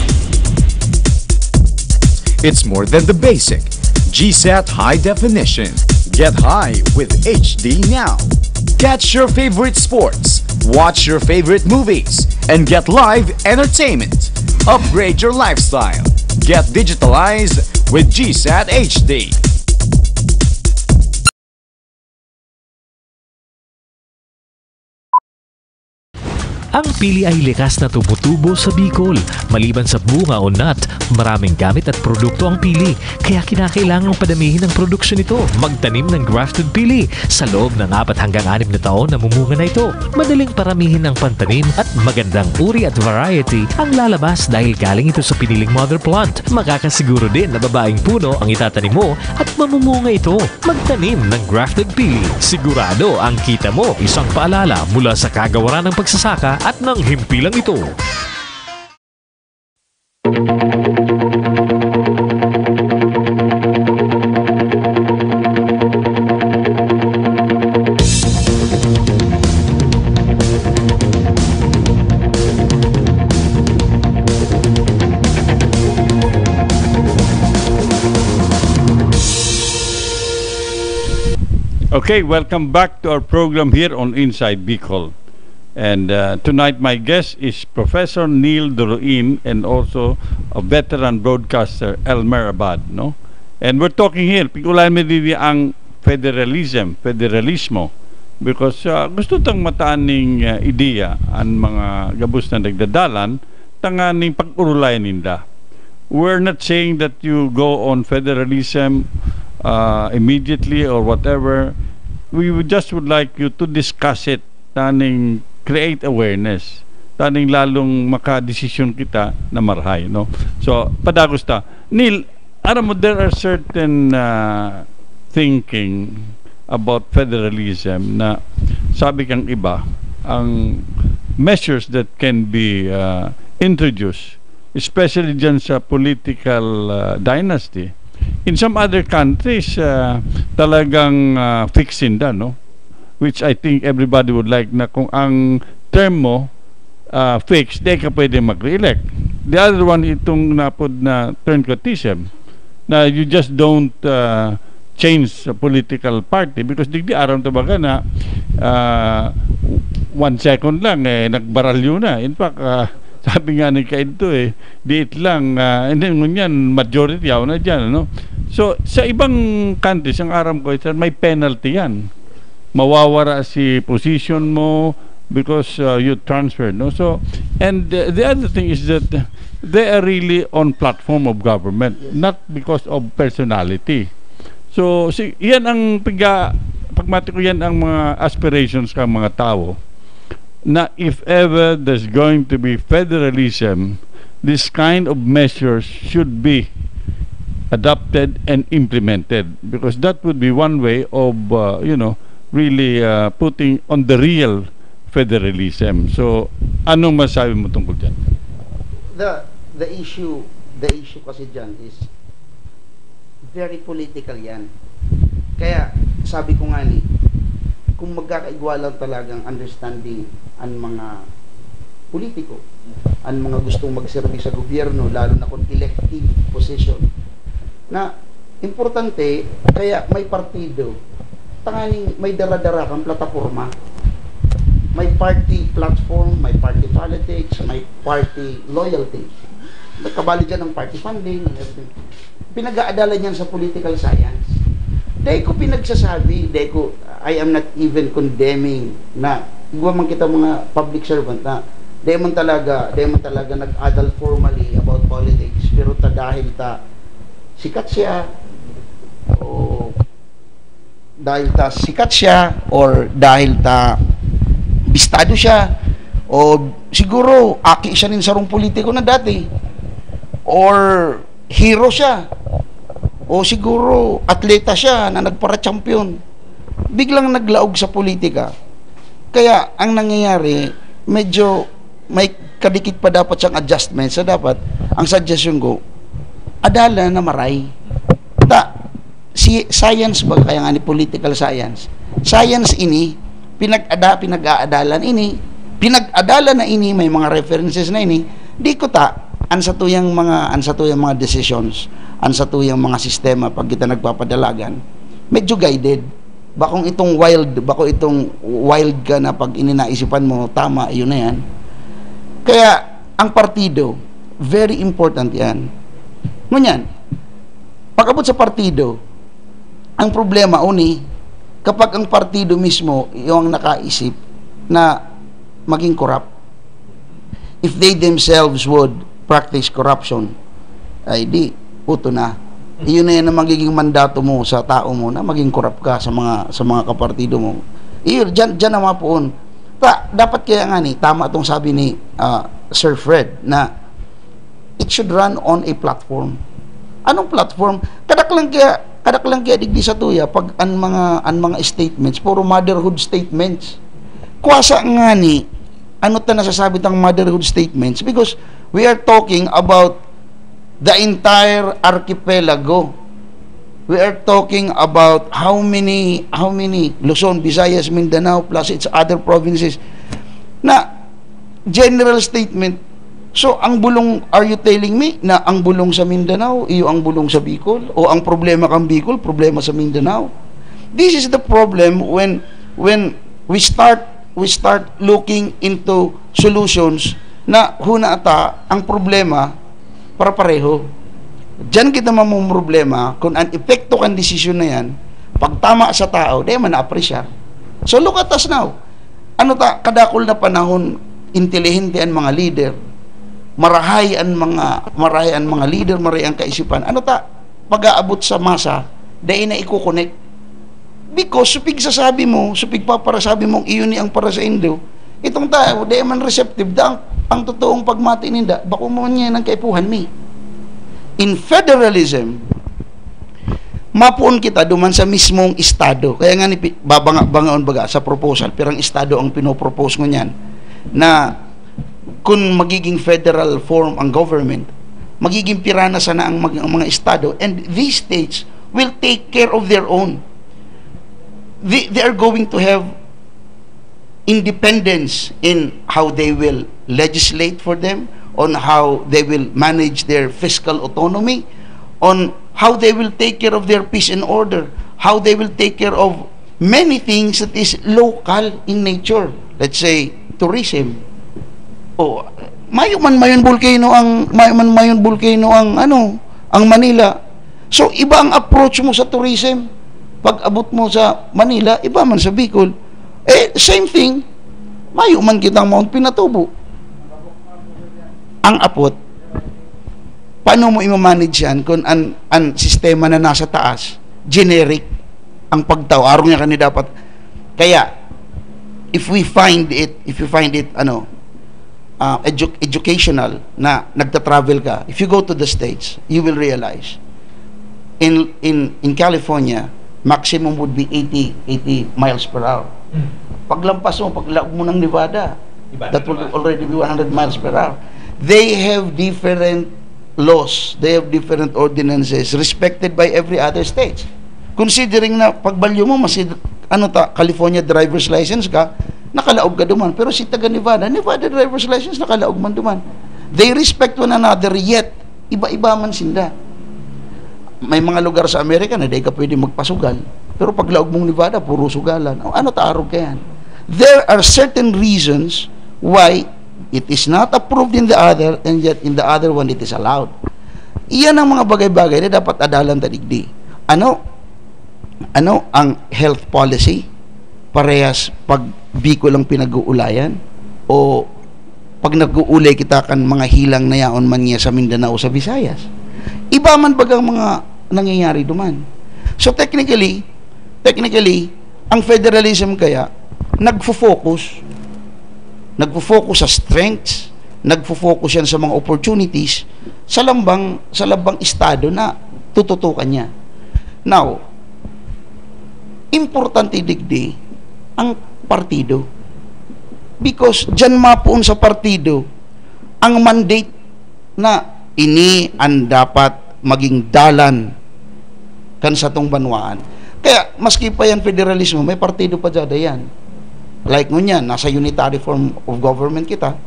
It's more than the basic. GSAT High Definition. Get high with HD now. Catch your favorite sports, watch your favorite movies, and get live entertainment. Upgrade your lifestyle. Get digitalized with GSAT HD. Ang pili ay likas na tumutubo sa Bicol. Maliban sa bunga o nut, maraming gamit at produkto ang pili. Kaya kinakailangang padamihin ang produksyon nito. Magtanim ng grafted pili. Sa loob ng 4 hanggang 6 na taon na mumunga na ito. Madaling paramihin ang pantanim at magandang uri at variety ang lalabas dahil galing ito sa piniling mother plant. Makakasiguro din na babaeng puno ang itatanim mo at mamumunga ito. Magtanim ng grafted pili. Sigurado ang kita mo isang paalala mula sa kagawaran ng pagsasaka at ng himpilang ito. Okay, welcome back to our program here on Inside Bicol. And tonight my guest is Professor Neil Duruin and also a veteran broadcaster, Elmer Abad, no? And we're talking here, pikulan mo din ang federalismo. Because gusto tang mataaning ideya ang mga gabos na nagdadalan tanganing pag-urulay ninda. We're not saying that you go on federalism immediately or whatever. We would like you to discuss it, taning create awareness, taning lalong makadesisyon kita na marhay, no? So padagos ta Neil, aram mo, there are certain thinking about federalism na sabi kang iba ang measures that can be introduced, especially dyan sa political dynasty. In some other countries, talagang fixin da, no? Which I think everybody would like, na kung ang term mo fixed, di ka pwede mag-re-elect. The other one, itong napod na turncotism, na you just don't change a political party because digdi araw tabaga na 1 second lang nagbaralyo na. In fact, sabi nga ni Kaito diit lang hindi ngunyan majority yaw na dyan, no? So sa ibang countries ang aram ko may penalty yan, mawawara si position mo because you transferred, no? So and the other thing is that they are really on platform of government, not because of personality. So yan ang pagmati ko, yan ang mga aspirations ng mga tao, na if ever there's going to be federalism, this kind of measures should be adopted and implemented, because that would be one way of really putting on the real federalism. So anong masabi mo tungkol dyan? The issue kasi dyan is very political yan. Kaya sabi ko nga ni, kung magkakaigwa lang talagang understanding ang mga politiko, ang mga gustong magserbi sa gobyerno, lalo na kung elective position, na importante, kaya may partido, tanganing may dala-dara kang plataforma, may party platform, may party politics, may party loyalty. Nagkabali dyan ng party funding and everything. Pinag-aadalan yan sa political science. Dahil ko pinagsasabi, I am not even condemning na iwa man kita mga public servant na dahil man talaga nag-adal formally about politics, pero dahil sikat siya o dahil bistado siya o siguro aki siya nin sarong politiko na dati or hero siya o siguro atleta siya na nagpara-champion, biglang naglaog sa politika. Kaya ang nangyayari, medyo may kadikit pa dapat siyang adjustment. So dapat ang suggestion ko, adala na maray si science ba, kaya nga ni political science ini pinag-aadalan na ini may mga references na ini, di ko ansa tuyang mga decisions, ansa tuyang mga sistema pag kita nagpapadalagan, medyo guided. Bakong itong wild ka na pag ininaisipan mo, tama, yun na yan. Kaya, ang partido, very important yan. Ngunyan, pag-abot sa partido, ang problema, kapag ang partido mismo, yung nakaisip na maging corrupt, if they themselves would practice corruption, ay di, puto na. Iyon na yan ang magiging mandato mo sa tao mo na maging corrupt ka sa mga kapartido mo. Iyon, dyan na mapuon. Dapat kaya nga tama itong sabi ni Sir Fred na it should run on a platform. Anong platform? Kadak lang kaya digdi sa tuya pag ang mga statements, puro motherhood statements. Kuwasa nga ano ta nasasabi tang motherhood statements, because we are talking about the entire archipelago. We are talking about how many Luzon, Visayas, Mindanao plus its other provinces na general statement. So ang bulong, are you telling me na ang bulong sa Mindanao iyo ang bulong sa Bicol, o ang problema kang Bicol problema sa Mindanao? This is the problem when we start looking into solutions na huna ata ang problema para pareho. Diyan kita problema kung ang epekto kan desisyon na yan, pag tama sa tao, di man na-appreciate. So look at us now. Ano ta, kadakol na panahon, intelihente ang mga leader, marahay ang mga leader, marahay ang kaisipan. Ano ta, pag-aabot sa masa, dahil na i-connect. Because supig sasabi mo, supig paparasabi mong iyon ni ang para sa Indo, itong tao, dahil man receptive, ang totoong pagmati ninda, bako mo niya ng kaipuhan mi. In federalism, mapuon kita duman sa mismong estado. Kaya nga ni babanga-bangaon baga sa proposal, pero ang estado ang pinopropose mo niyan na kung magiging federal form ang government, magiging pirana sana ang mga estado, and these states will take care of their own. They are going to have independence in how they will legislate for them, on how they will manage their fiscal autonomy, on how they will take care of their peace and order, how they will take care of many things that is local in nature. Let's say tourism. Oh, mayon volcano ang Manila. So iba ang approach mo sa tourism. Pag abot mo sa Manila, iba man sa Bicol. Same thing. Mayo man kitang Mount Pinatubo. Ang apot, paano mo i-manage yan kung ang sistema na nasa taas, generic, ang pagtaw, arong niya kanina dapat. Kaya, if you find it, educational, na nagta-travel ka, if you go to the States, you will realize, in California, maximum would be 80 miles per hour. Paglampas mo, paglaog mo ng Nevada, that will already be 100 miles per hour. They have different laws, they have different ordinances respected by every other state. Considering na pagbalyo mo, California driver's license ka, nakalaog ka duman. Pero si taga Nevada driver's license, nakalaog man duman. They respect one another, yet iba-iba man sinda. May mga lugar sa Amerika na di ka pwede magpasugal. Pero pag laog mong Nevada, puro sugalan. Ano taarog ka yan? There are certain reasons why it is not approved in the other, and yet in the other one it is allowed. Iyan ang mga bagay-bagay na dapat adalan tadigdi. Ano ang health policy? Parehas pag Bicol ang pinag-uulayan? O pag nag-uulay kita kan mga hilang na yaon man niya sa Mindanao, sa Visayas? Iba man bagang mga nangyayari duman. So technically, ang federalism kaya nagfo-focus sa strengths, nagfo-focus yan sa mga opportunities sa lambang estado na tututukan niya. Now, importante digdi ang partido. Because dyan mapuon sa partido ang mandate na ini ang dapat maging dalan kan sa tong banwaan. Kaya maski pa yan federalismo, may partido pa dyan yan. Like ngunyan, nasa unitary form of government kita,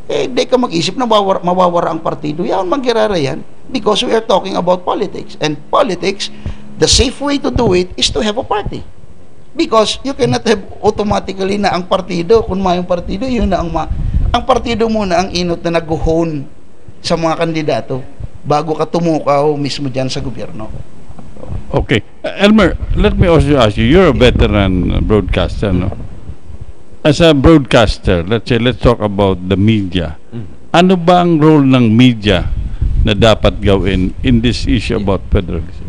di ka mag-isip na mawawara ang partido. Yan, magkirara yan. Because we are talking about politics. And politics, the safe way to do it is to have a party. Because you cannot have automatically na ang partido, kung mayong partido, yun na ang partido muna ang inot na nag-hone sa mga kandidato bago ka tumukaw mismo dyan sa gobyerno. Okay. Elmer, let me also ask you, you're a veteran broadcaster, no? As a broadcaster, let's talk about the media. Ano ba ang role ng media na dapat gawin in this issue about federalism?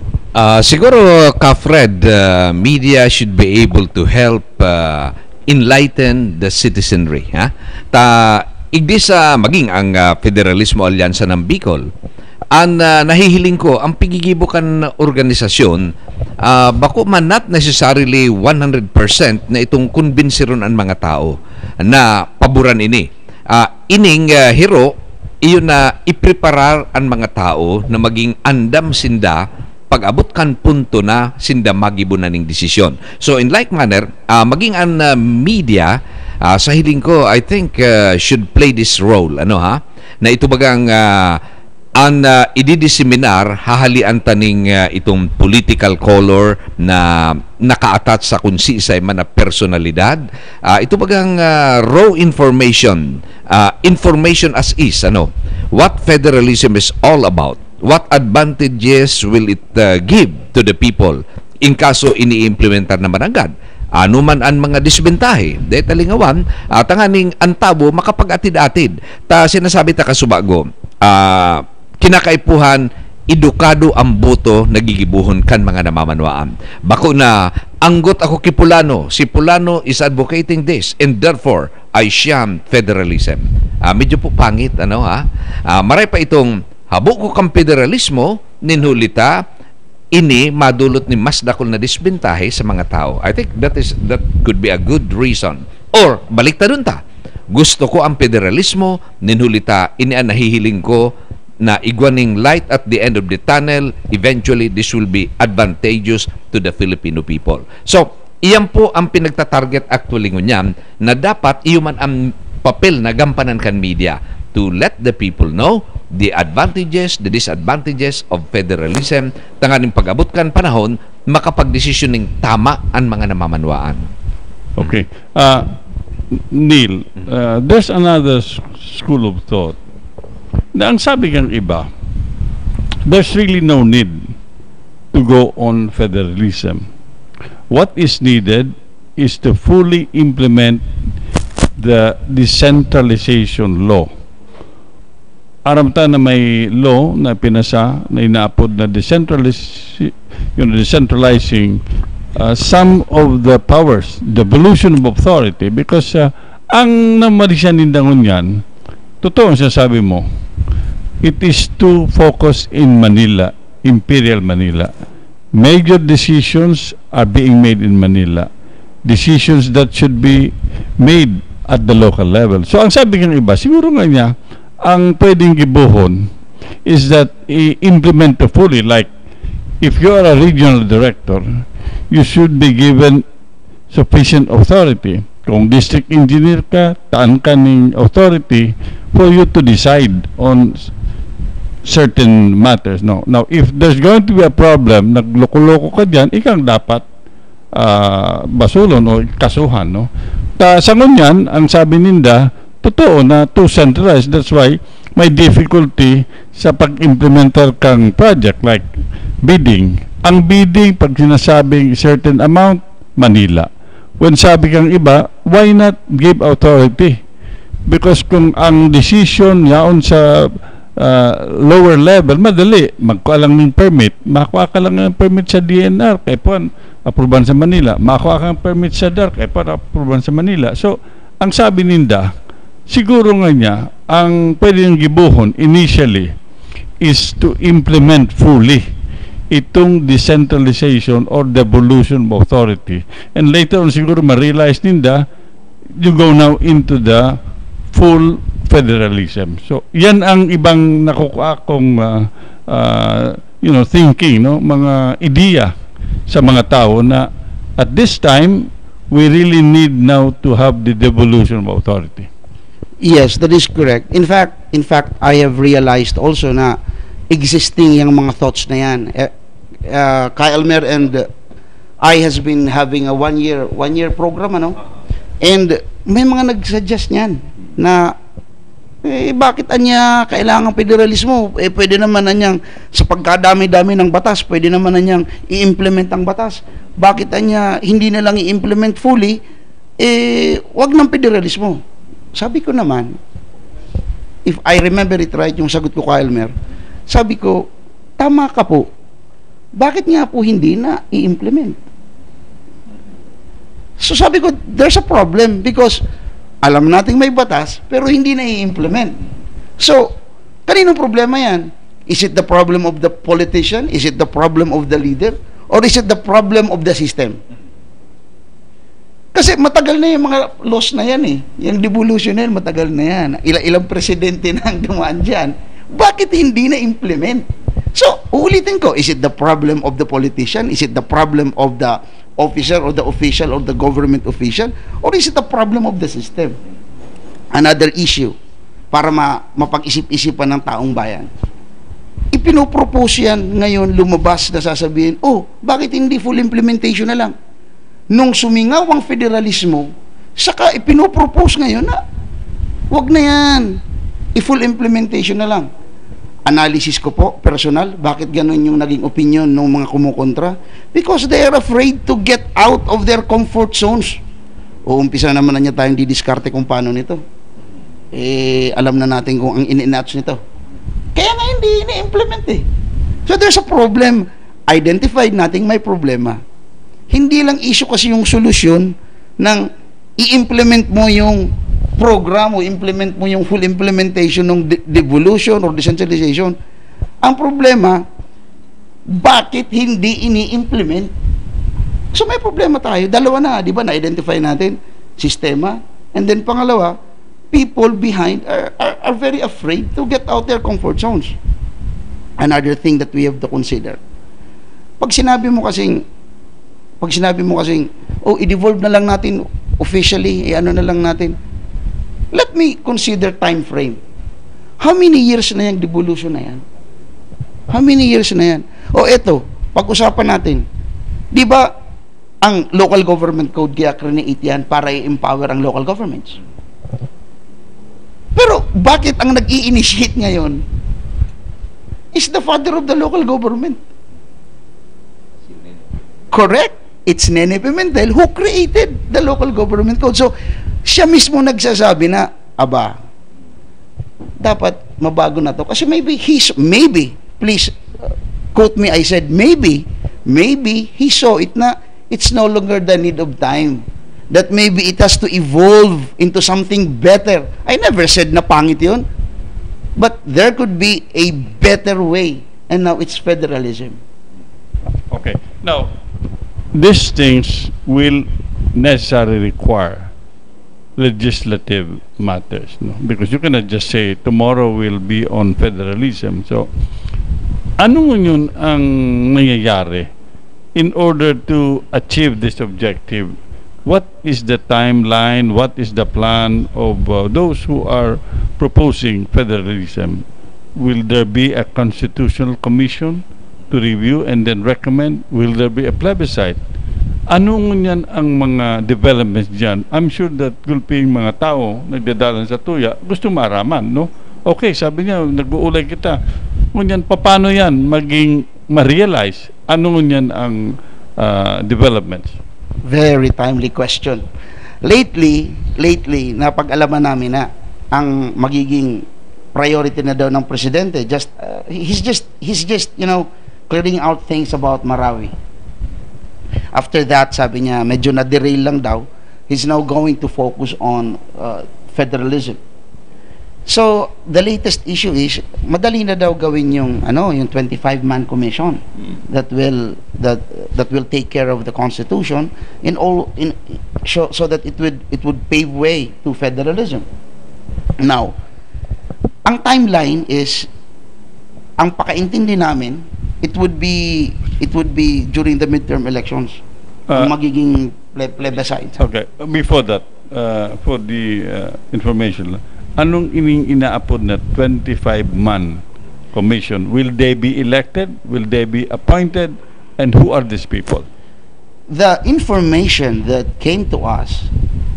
Siguro, Fred, media should be able to help enlighten the citizenry. Igdi sa maging ang Federalismo Alyansa ng Bicol, ang nahihiling ko, ang pigigibukan organisasyon, bako man not necessarily 100% na itong kumbinsiron ang mga tao na paboran ini. Ining hero, iyon na ipreparar ang mga tao na maging andam sinda pag-abot kan punto na sinda magibunan ng desisyon. So in like manner, maging ang media, sa hiling ko, I think should play this role. Na ito bagang ang ididiseminar, hahalian taning itong political color na naka-attach sa kung si-isay man na personalidad. Ito bagang raw information, information as is, what federalism is all about, what advantages will it give to the people in kaso ini-implementar naman agad. Ano man ang mga disbentahe, de talingawan, tanganing antabo makapag-atid-atid. Ta sinasabi ta kasubago, kinakaipuhan, edukado ang boto nagigibuhon kan mga namamanwaan. Bako na, anggot ako ki Pulano, si Pulano is advocating this, and therefore, I sham federalism. Medyo po pangit, maray pa itong, habo ko kang federalismo, ninhulita, ini madulot ni mas dakol na disbentahe sa mga tao. I think that could be a good reason. Or, balik ta dun ta. Gusto ko ang federalismo, ninhulita, ini ang nahihiling ko na igwaning light at the end of the tunnel. Eventually, this will be advantageous to the Filipino people. So, iyan po ang pinagtatarget actually ngunyan na dapat iyuman ang papel na gampanan kan media to let the people know the advantages, the disadvantages of federalism, tanganing pag-abot kan panahon, makapag-desisyon ng tama ang mga namamanwaan. Okay. Neil, there's another school of thought na ang sabi ng iba, there's really no need to go on federalism. What is needed is to fully implement the decentralization law. Aram ta na may law na pinasa na inaapod na decentralizing some of the powers, the devolution of authority, because ang namarisyan nindangon yan, totoo ang sinasabi mo, it is too focused in Manila, Imperial Manila. Major decisions are being made in Manila. Decisions that should be made at the local level. So ang sabi ng iba, siguro nga niya, ang pwedeng gibuhon is that i-implement fully, like if you are a regional director, you should be given sufficient authority. Kung district engineer ka, taan ka ng authority for you to decide on certain matters. No. Now, if there's going to be a problem, nagloko-loko ka dyan, ikang dapat basulon o kasuhan. No? Sa ngunyan, ang sabi ninda, totoo na too centralized. That's why may difficulty sa pag-implementar kang project like bidding. Ang bidding, pag sinasabing certain amount, Manila. When sabi kang iba, why not give authority? Because kung ang decision yaon sa lower level, madali. Magkuha lang ng permit. Makuha ka lang ng permit sa DNR. Kaya po, aproban sa Manila. Makuha kang permit sa DARC. Kaya po, aproban sa Manila. So, ang sabi ninda, siguro nga niya, ang pwedeng gibuhon initially is to implement fully itong decentralization or devolution of authority. And later on siguro ma-realize ninda, you go now into the full federalism. So, yan ang ibang nakukuha kong thinking, no? Mga ideya sa mga tao na at this time, we really need now to have the devolution of authority. Yes, that is correct. In fact, I have realized also na existing yung mga thoughts na yan. Kyle Elmer and I has been having a one year program, and may mga nagsuggest niyan na bakit anya kailangan federalismo? Pwede naman anyang sa pagkadami-dami ng batas, pwede naman anyang i-implement ang batas. Bakit anya hindi na lang i-implement fully? Wag ng federalismo. Sabi ko naman, if I remember it right, yung sagot ko kay Elmer, sabi ko, tama ka po. Bakit nga po hindi na i-implement? So sabi ko, there's a problem because alam nating may batas, pero hindi na i-implement. So, kaninong problema yan? Is it the problem of the politician? Is it the problem of the leader? Or is it the problem of the system? Kasi matagal na yung mga laws na yan Yung devolution na yan, matagal na yan. Ilang presidente na ang dumaan dyan. Bakit hindi na implement? So, uulitin ko, is it the problem of the politician? Is it the problem of the officer or the official or the government official? Or is it the problem of the system? Another issue para mapag-isip-isipan ng taong bayan. ipinopropose yan ngayon, lumabas na sasabihin, oh, bakit hindi full implementation na lang? Nung sumingaw ang federalismo, saka ipinopropose ngayon na, wag na yan, i-full implementation na lang. Analysis ko po, personal, bakit ganun yung naging opinion ng mga kumukontra? Because they are afraid to get out of their comfort zones. O umpisa naman na niya tayong didiskarte kung paano nito. Alam na natin kung ang in-enacts nito. Kaya nga hindi ini-implement eh. So there's a problem. Identified natin may problema. Hindi lang issue kasi yung solusyon ng i-implement mo yung program o implement mo yung full implementation ng devolution or decentralization. Ang problema, bakit hindi ini-implement? So may problema tayo. Dalawa na, di ba, na-identify natin sistema. And then pangalawa, people behind are very afraid to get out their comfort zones. Another thing that we have to consider. Pag sinabi mo kasing, oh, i-devolve na lang natin officially, ano na lang natin. Let me consider time frame. How many years na yung devolution na yan? How many years na yan? O eto, pag-usapan natin. Di ba, ang local government code kaya create yan para i-empower ang local governments? Pero bakit ang nag-i-initiate ngayon is the father of the local government? Correct? It's Nene Pimentel who created the local government code. So, siya mismo nagsasabi na, aba, dapat mabago na to. Kasi maybe, please, quote me, I said, maybe he saw it na it's no longer the need of time. That maybe it has to evolve into something better. I never said na pangit yun. But there could be a better way. And now it's federalism. Okay. Now, these things will necessarily require legislative matters, no? Because you cannot just say tomorrow will be on federalism. So, ano yun ang nangyayari in order to achieve this objective? What is the timeline? What is the plan of those who are proposing federalism? Will there be a constitutional commission to review and then recommend? Will there be a plebiscite? Anong yan ang mga developments dyan? I'm sure that gulping mga tao nagdadalan sa tuya gusto maraman, no? Okay, sabi niya, nag-uulay kita. Ngunyan, paano yan maging ma-realize? Anong yan ang developments? Very timely question. Lately, napag-alaman namin na ang magiging priority na daw ng presidente, he's just, clearing out things about Marawi. After that, sabi niya, medyo na-derail lang daw. He's now going to focus on federalism. So, the latest issue is, madali na daw gawin yung 25-man commission that will take care of the constitution so that it would pave way to federalism. Now, ang timeline is, ang pakaintindi namin, it would be during the midterm elections. Magiging plebiscite. Okay. Before that, for the information, anong inaapod na 25-man commission? Will they be elected? Will they be appointed? And who are these people? The information that came to us,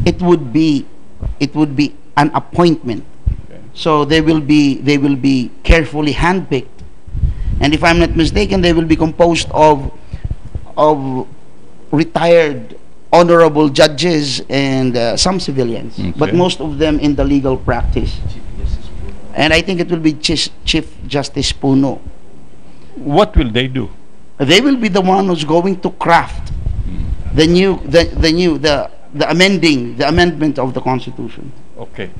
it would be an appointment. Okay. So they will be carefully handpicked. And if I'm not mistaken, they will be composed of retired honorable judges and some civilians, okay, but most of them in the legal practice. And I think it will be Chief Justice Puno. What will they do? They will be the one who's going to craft the amendment of the Constitution. Okay.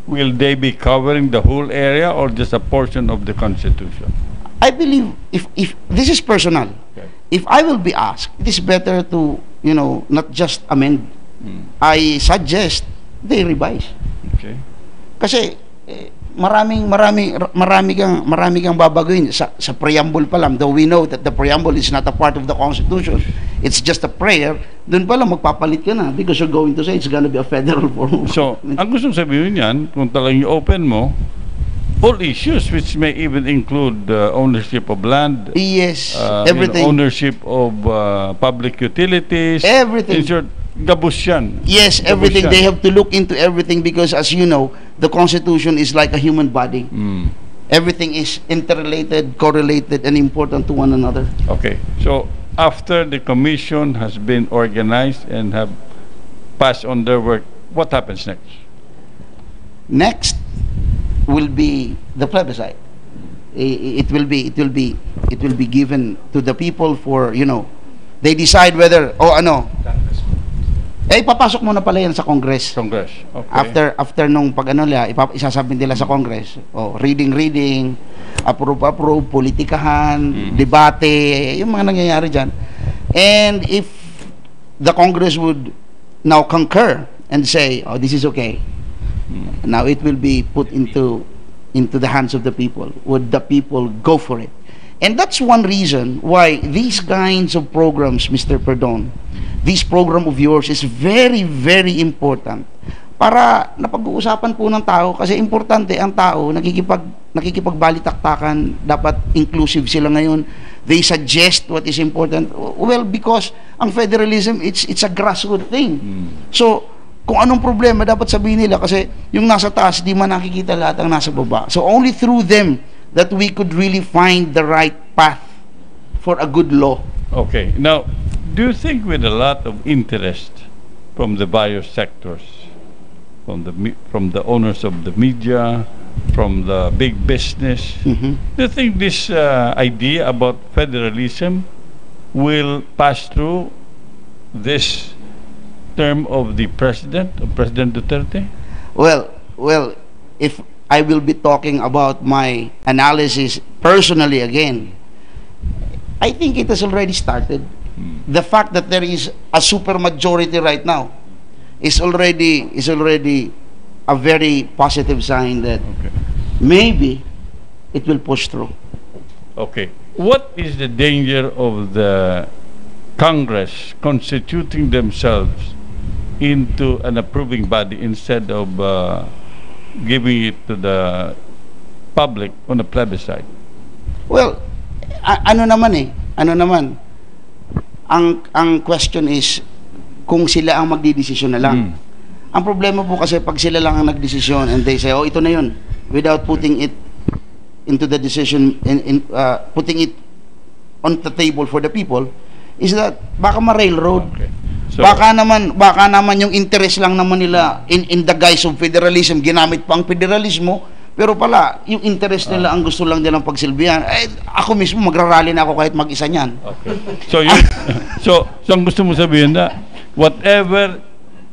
Will they be covering the whole area or just a portion of the Constitution? I believe if this is personal, okay, if I will be asked, it is better to not just amend. I suggest they revise. Okay. Kasi marami kang babaguhin sa preamble pa lang. Though we know that the preamble is not a part of the Constitution, it's just a prayer. Doon pa lang magpapalit ka na because you're going to say it's gonna be a federal form. So, ang gusto sabihin niyan, kung talagang i-open mo, all issues, which may even include ownership of land, Yes, you know, everything. ownership of public utilities, Everything. In short, gabus yan. Yes, Gabus everything. yan. They have to look into everything because, as you know, the Constitution is like a human body. Everything is interrelated, correlated, and important to one another. Okay, so after the commission has been organized and have passed on their work, what happens next? Next will be the plebiscite. It will be given to the people for, you know, they decide whether, papasok muna pala yan sa Congress. Congress, okay. After nung pag nila, isasabit nila sa Congress. Reading, approve, politikahan, debate, yung mga nangyayari dyan. And if the Congress would now concur and say, this is okay, now it will be put into the hands of the people. Would the people go for it? And that's one reason why these kinds of programs, Mr. Perdon, this program of yours is very, very important para napag-uusapan po ng tao, kasi importante ang tao, nakikipagbalitaktakan, dapat inclusive sila ngayon. They suggest what is important. Well, because ang federalism, it's a grassroots thing. So, kung anong problema, dapat sabihin nila, kasi yung nasa taas, di man nakikita lahat ang nasa baba. So, only through them that we could really find the right path for a good law. Okay, now, do you think with a lot of interest from the various sectors, from the owners of the media, from the big business, do you think this idea about federalism will pass through this term of the President Duterte? Well, if I will be talking about my analysis personally again, I think it has already started. The fact that there is a super majority right now is already a very positive sign that maybe it will push through. Okay. What is the danger of the Congress constituting themselves into an approving body instead of giving it to the public on a plebiscite? Well, ano naman, ang question is kung sila ang magdidesisyon na lang. Ang problema po kasi pag sila lang ang nagdesisyon and they say, ito na yun, without putting it into the decision, putting it on the table for the people, is that baka ma-railroad. Okay. So, baka naman yung interest lang naman nila in the guise of federalism, ginamit pa ang federalismo, pero pala yung interest nila ang gusto lang nilang pagsilbihan. Ako mismo magrarally na ako kahit mag-isa niyan. Okay. So so ang gusto mo sabihin na whatever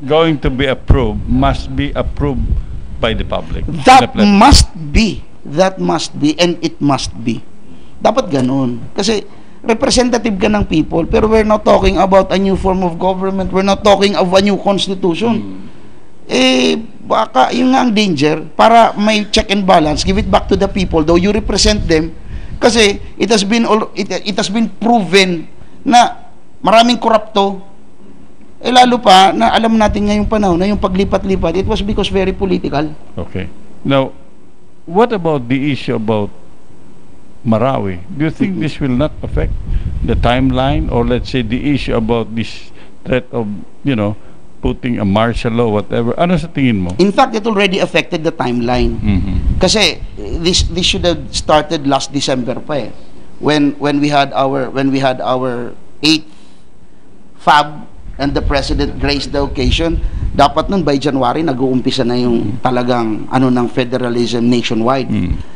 going to be approved must be approved by the public. That must be, and it must be. Dapat ganun. Kasi representative ka ng people, pero we're not talking about a new form of government. We're not talking of a new constitution. Baka yun nga ang danger, para may check and balance, give it back to the people, though you represent them, kasi it has been proven na maraming korupto. Lalo pa na alam natin ngayong panahon na yung paglipat-lipat, it was because very political. Okay. Now, what about the issue about Marawi? Do you think this will not affect the timeline, or let's say the issue about this threat of, putting a martial law, whatever? Ano sa tingin mo? In fact, it already affected the timeline. Kasi this should have started last December pa eh. When we had our 8th FAB and the President graced the occasion, dapat nun by January nag-uumpisa na yung talagang ng federalism nationwide.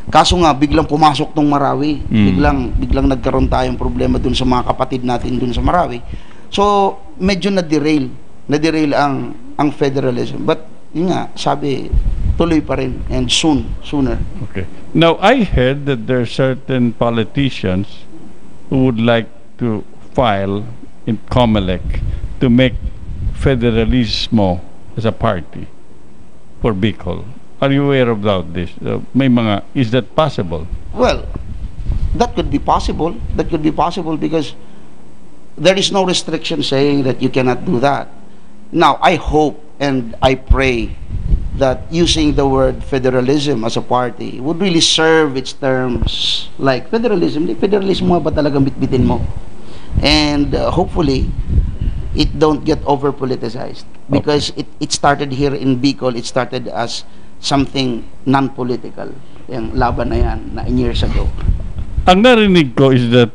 Kaso nga biglang pumasok tong Marawi. Biglang nagkaroon tayong problema dun sa mga kapatid natin dun sa Marawi. So medyo na-derail ang federalism. But yun nga, sabi tuloy pa rin and sooner. Okay. Now I heard that there are certain politicians who would like to file in COMELEC to make federalismo as a party for Bicol. Are you aware about this? Is that possible? Well, that could be possible. Because there is no restriction saying that you cannot do that. Now, I hope and I pray that using the word federalism as a party would really serve its terms like federalism. Federalism mo ba talagang bitbitin mo? And hopefully, it don't get over-politicized. Because it started here in Bicol, it started as something non-political. Yung laban na yan, na years ago. Ang narinig ko is that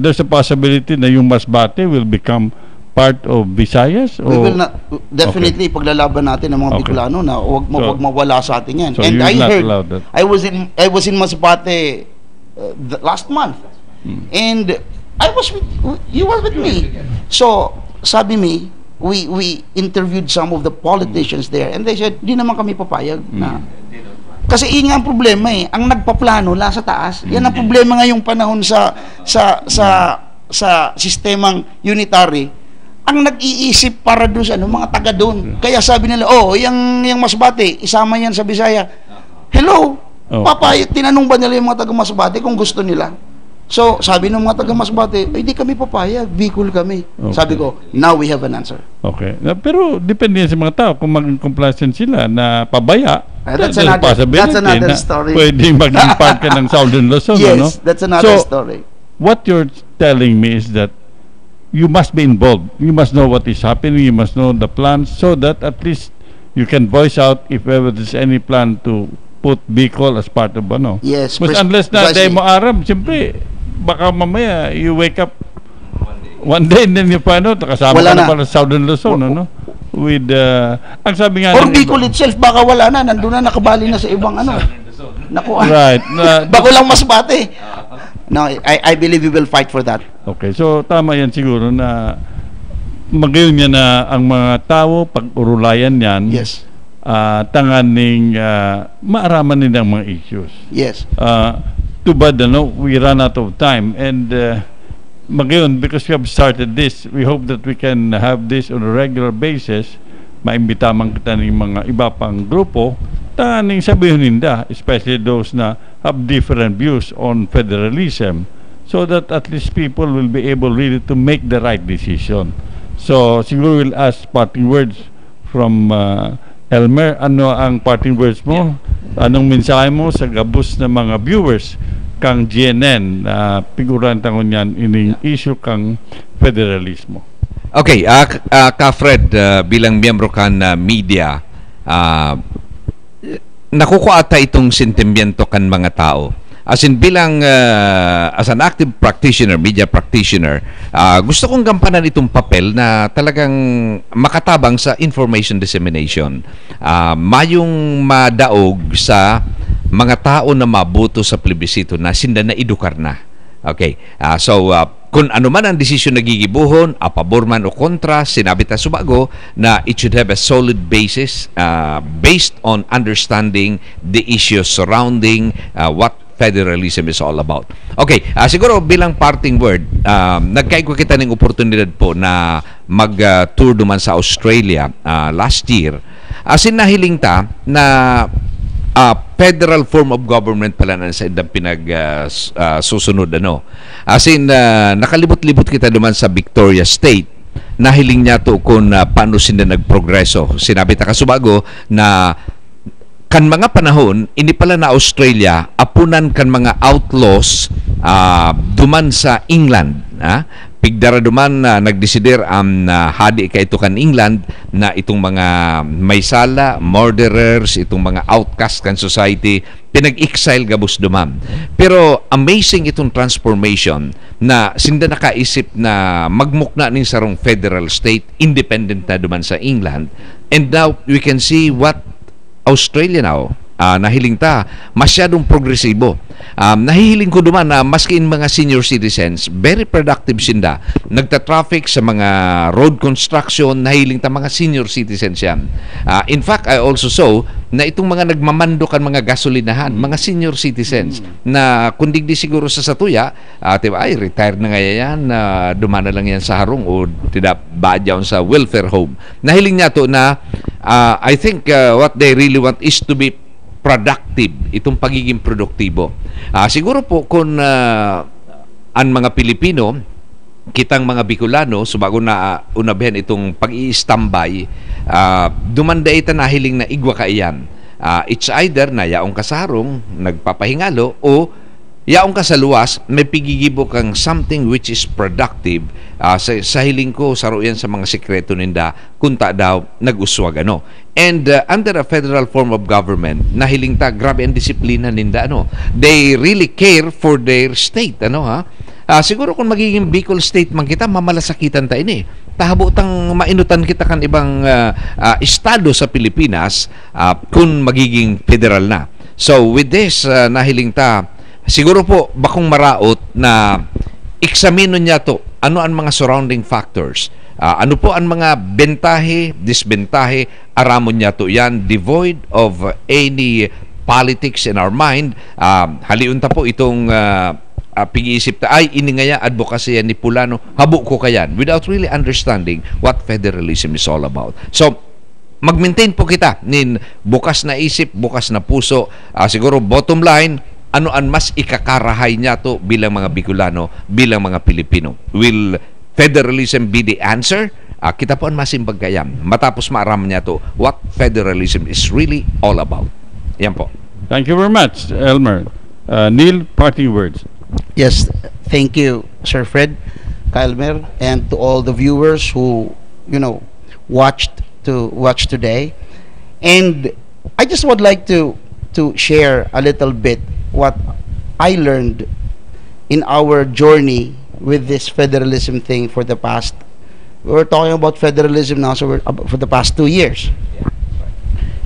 there's a possibility na yung Masbate will become part of Visayas? We will not, definitely, paglalaban natin ng mga Bicolano na wag mawala sa atin yan. So and I heard, that. I was in Masbate last month. And I was with, you were with me. So, sabi mi, we interviewed some of the politicians there and they said, di naman kami papayag na. Kasi yun nga ang problema eh. Ang nagpaplano la sa taas. Yan ang problema ngayong panahon sa sistemang unitary. Ang nag-iisip para doon sa mga taga doon. Kaya sabi nila, yung Masbate, isama yan sa Bisaya. Hello? Papayag, tinanong ba nila yung mga taga Masbate kung gusto nila? So, sabi ng mga taga Masbate, di kami papayag, Bicol kami. Okay. Sabi ko, now we have an answer. Okay. Pero depende sa mga tao kung maging complacent sila na pabaya. That's another story. Pwedeng maging part ka ng Southern Luzon. Yes, no? that's another story. What you're telling me is that you must be involved. You must know what is happening. You must know the plans so that at least you can voice out if ever there's any plan to put Bicol as part of ano. Yes. Unless na day mo aram, siyempre, baka mamaya you wake up one day and then you find out kasama ka na pala sa Southern Luzon, no? With, ang sabi nga... Or Bicol itself, baka wala na. Nandun na, nakabali na sa ibang ano. Nakuha. Right. Bako lang Masbate. No, I believe we will fight for that. Okay, so tama yan siguro na magayon niya na ang mga tao pag-urulayan yan. Yes. Tanganing maaraman nila ang mga issues. Yes. Too bad, we run out of time and magayon, because we have started this, we hope that we can have this on a regular basis. Maimbita man kita ng mga iba pang grupo taning sabihin ninda, especially those na have different views on federalism, so that at least people will be able really to make the right decision. So siguro we'll ask parting words from Elmer. Ano ang parting words mo? Anong mensahe mo sa gabos na mga viewers kang GNN na figuran tangon yan ining issue kang federalismo? Okay, ka Fred, bilang miyembro kan media, nakukuata itong sentimiento kan mga tao. As in bilang as an active practitioner, media practitioner, gusto kong gampanan itong papel na talagang makatabang sa information dissemination. Mayong madaog sa mga tao na mabuto sa plebisito na sinda na edukar na. Okay. So kung ano man ang desisyon na gigibuhon, pabor man o kontra, sinabi ta subago na it should have a solid basis based on understanding the issues surrounding what federalism is all about. Okay, siguro bilang parting word, nagkaigwa kita ng oportunidad po na mag-tour duman sa Australia last year. Asin nahiling ta na federal form of government pala na sa susunod asin nakalibot-libot kita duman sa Victoria State. Nahiling niya to kung paano sila nagprogreso. Sinabi ta kasubago na kan mga panahon ini pala na Australia apunan kan mga outlaws duman sa England, pigdara duman nagdesider ang hadi ka ito kan England na itong mga maysala, murderers, itong mga outcast kan society pinag-exile gabos duman. Pero amazing itong transformation na sinda nakaisip na magmukna ning sarong federal state independent na duman sa England, and now we can see what Australia now, nahiling ta, masyadong progresibo. Nahihiling ko duman na maski in mga senior citizens, very productive sinda. Nagta-traffic sa mga road construction, nahiling ta mga senior citizens yan. In fact, I also saw na itong mga nagmamandokan mga gasolinahan, mga senior citizens, na kundig di siguro sa satuya, diba, ay, retired na nga yan, dumana lang yan sa harong o tidak badyaw sa welfare home. Nahiling niya to na I think what they really want is to be productive, itong pagiging produktibo. Siguro po kung ang mga Pilipino kitang mga Bicolano, subago na unabihan itong pag-i-standby, dumanday ita nahiling na igwa ka iyan. It's either na yaong kasarong, nagpapahingalo, o yaong ka sa luwas, may pigigibo kang something which is productive. Sa hiling ko, saro yan sa mga sekreto ninda, kunta daw, nag-uswag, ano. And under a federal form of government, nahiling ta, grabe ang disiplina ninda, ano. They really care for their state, ano, ha. Siguro kung magiging Bicol State man kita, mamalasakitan tayo ni. Tahabo tang mainutan kita kan ibang estado sa Pilipinas kung magiging federal na. So with this, nahiling ta, siguro po bakong maraot na eksamino niya to, ano ang mga surrounding factors. Ano po ang mga bentahe, disbentahe, aramon niya to yan, devoid of any politics in our mind. Haliunta po itong pag-iisip ta, ay iningaya advocacy ni Pulano, habo ko kayan, without really understanding what federalism is all about. So, mag-maintain po kita nin bukas na isip, bukas na puso. Siguro bottom line, ano ang mas ikakarahay niya to bilang mga Bicolano, bilang mga Pilipino. Will federalism be the answer? Kita po ang masimbag kayam. Matapos maaram niya to what federalism is really all about. Yan po. Thank you very much, Elmer. Neil, parting words. Yes, thank you, Sir Fred, Kalmer, and to all the viewers who, watched today. And I just would like to share a little bit what I learned in our journey with this federalism thing for the past. We're talking about federalism now, so for the past 2 years.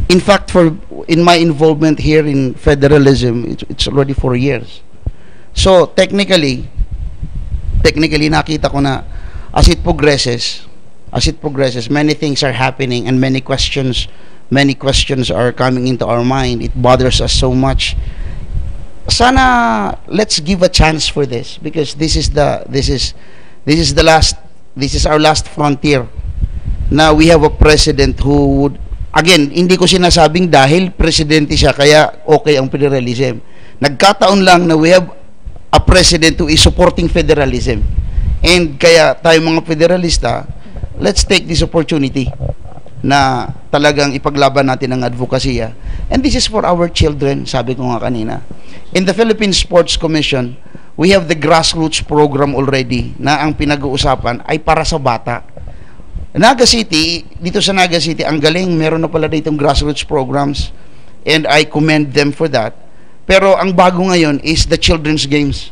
In fact, in my involvement here in federalism, it's already 4 years. So technically nakita ko na as it progresses, many things are happening and many questions are coming into our mind. It bothers us so much. Sana let's give a chance for this, because this is our last frontier. Now we have a president who would, again, hindi ko sinasabing dahil presidente siya kaya okay ang federalism. Nagkataon lang na we have a president who is supporting federalism. And kaya tayo mga federalista, let's take this opportunity na talagang ipaglaban natin ang advokasya. And this is for our children, sabi ko nga kanina. In the Philippine Sports Commission, we have the grassroots program already na ang pinag-uusapan ay para sa bata. Naga City, dito sa Naga City, ang galing, meron na pala ditong grassroots programs, and I commend them for that. Pero ang bago ngayon is the children's games.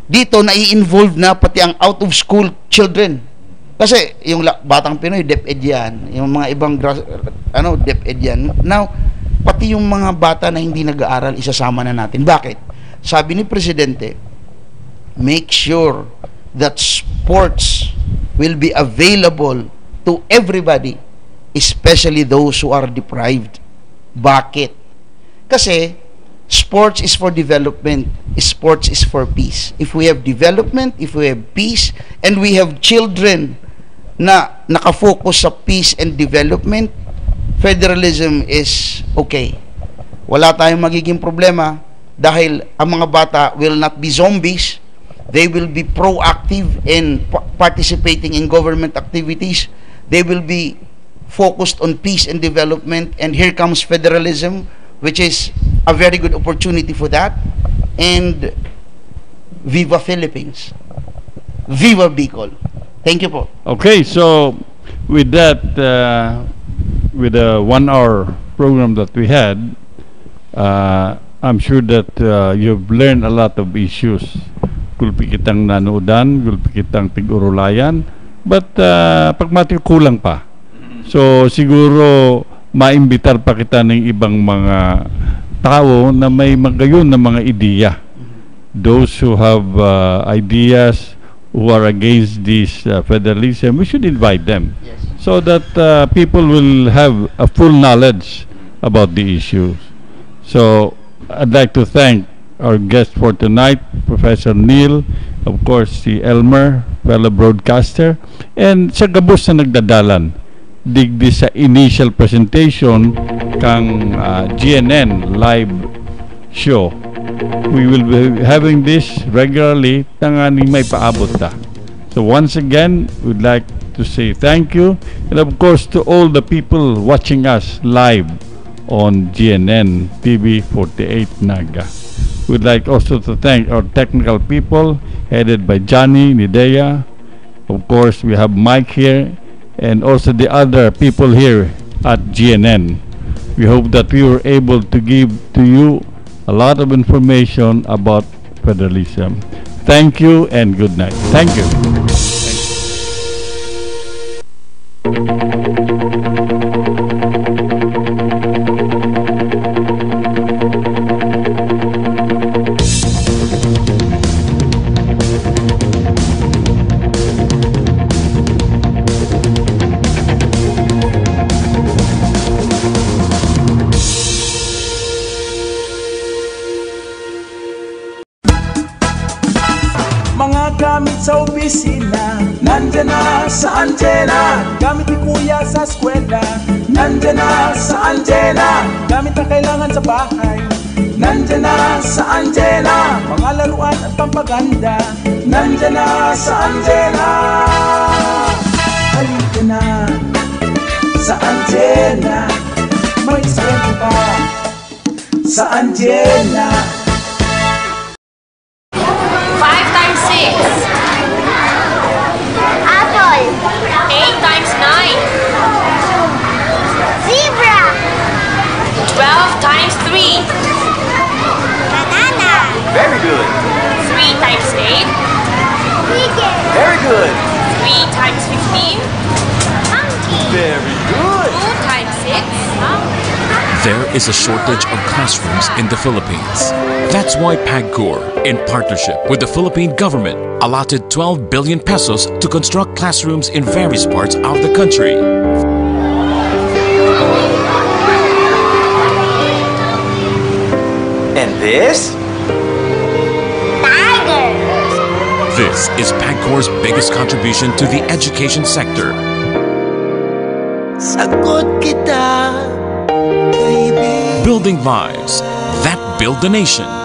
Dito, nai-involve na pati ang out-of-school children. Kasi yung batang Pinoy, DepEd yan. Yung mga ibang DepEd yan. Now, pati yung mga bata na hindi nag-aaral, isasama na natin. Bakit? Sabi ni Presidente, make sure that sports will be available to everybody, especially those who are deprived. Bakit? Kasi sports is for development. Sports is for peace. If we have development, if we have peace, and we have children na nakafocus sa peace and development, federalism is okay. Wala tayong magiging problema dahil ang mga bata will not be zombies. They will be proactive in participating in government activities. They will be focused on peace and development. And here comes federalism, which is a very good opportunity for that. And Viva Philippines. Viva Bicol. Thank you po. Okay, so with that, with the 1 hour program that we had, I'm sure that you've learned a lot of issues. Gulpi kitang nanoodan, gulpi kitang tig-urulayan, but pagmati kulang pa. So siguro maimbitar pa kita ng ibang mga tao na may magayon na mga ideya. Those who have ideas, who are against this federalism, we should invite them. Yes. So that people will have a full knowledge about the issues. So I'd like to thank our guest for tonight, Professor Neil, of course si Elmer, fellow broadcaster, and sa gabos na nagdadalan digdi sa initial presentation kang GNN live show. We will be having this regularly, tanganing may paabot ta. So once again, we'd like to say thank you, and of course to all the people watching us live on GNN TV48 Naga. We'd like also to thank our technical people headed by Johnny, Nidea. Of course, we have Mike here, and also the other people here at GNN. We hope that we were able to give to you a lot of information about federalism. Thank you and good night. Thank you. Gamit sa opisina, nandyan na sa antena. Gamit ni kuya sa eskwela, nandyan na sa antena. Gamit na kailangan sa bahay, nandyan na sa antena. Mga laruan at pampaganda, nandyan na sa antena. Halika na sa antena, may swerte pa sa antena. 5 times 6. Apple. 8 times 9. Zebra. 12 times 3. Banana. Very good. 3 times 8. Pigeon. Very good. 3 times 15. Monkey. Very good. 2 times 6. There is a shortage of classrooms in the Philippines. That's why PAGCOR, in partnership with the Philippine government, allotted 12 billion pesos to construct classrooms in various parts of the country. And this? Tigers. This is PAGCOR's biggest contribution to the education sector. Sagot kita, baby. Building lives that build the nation.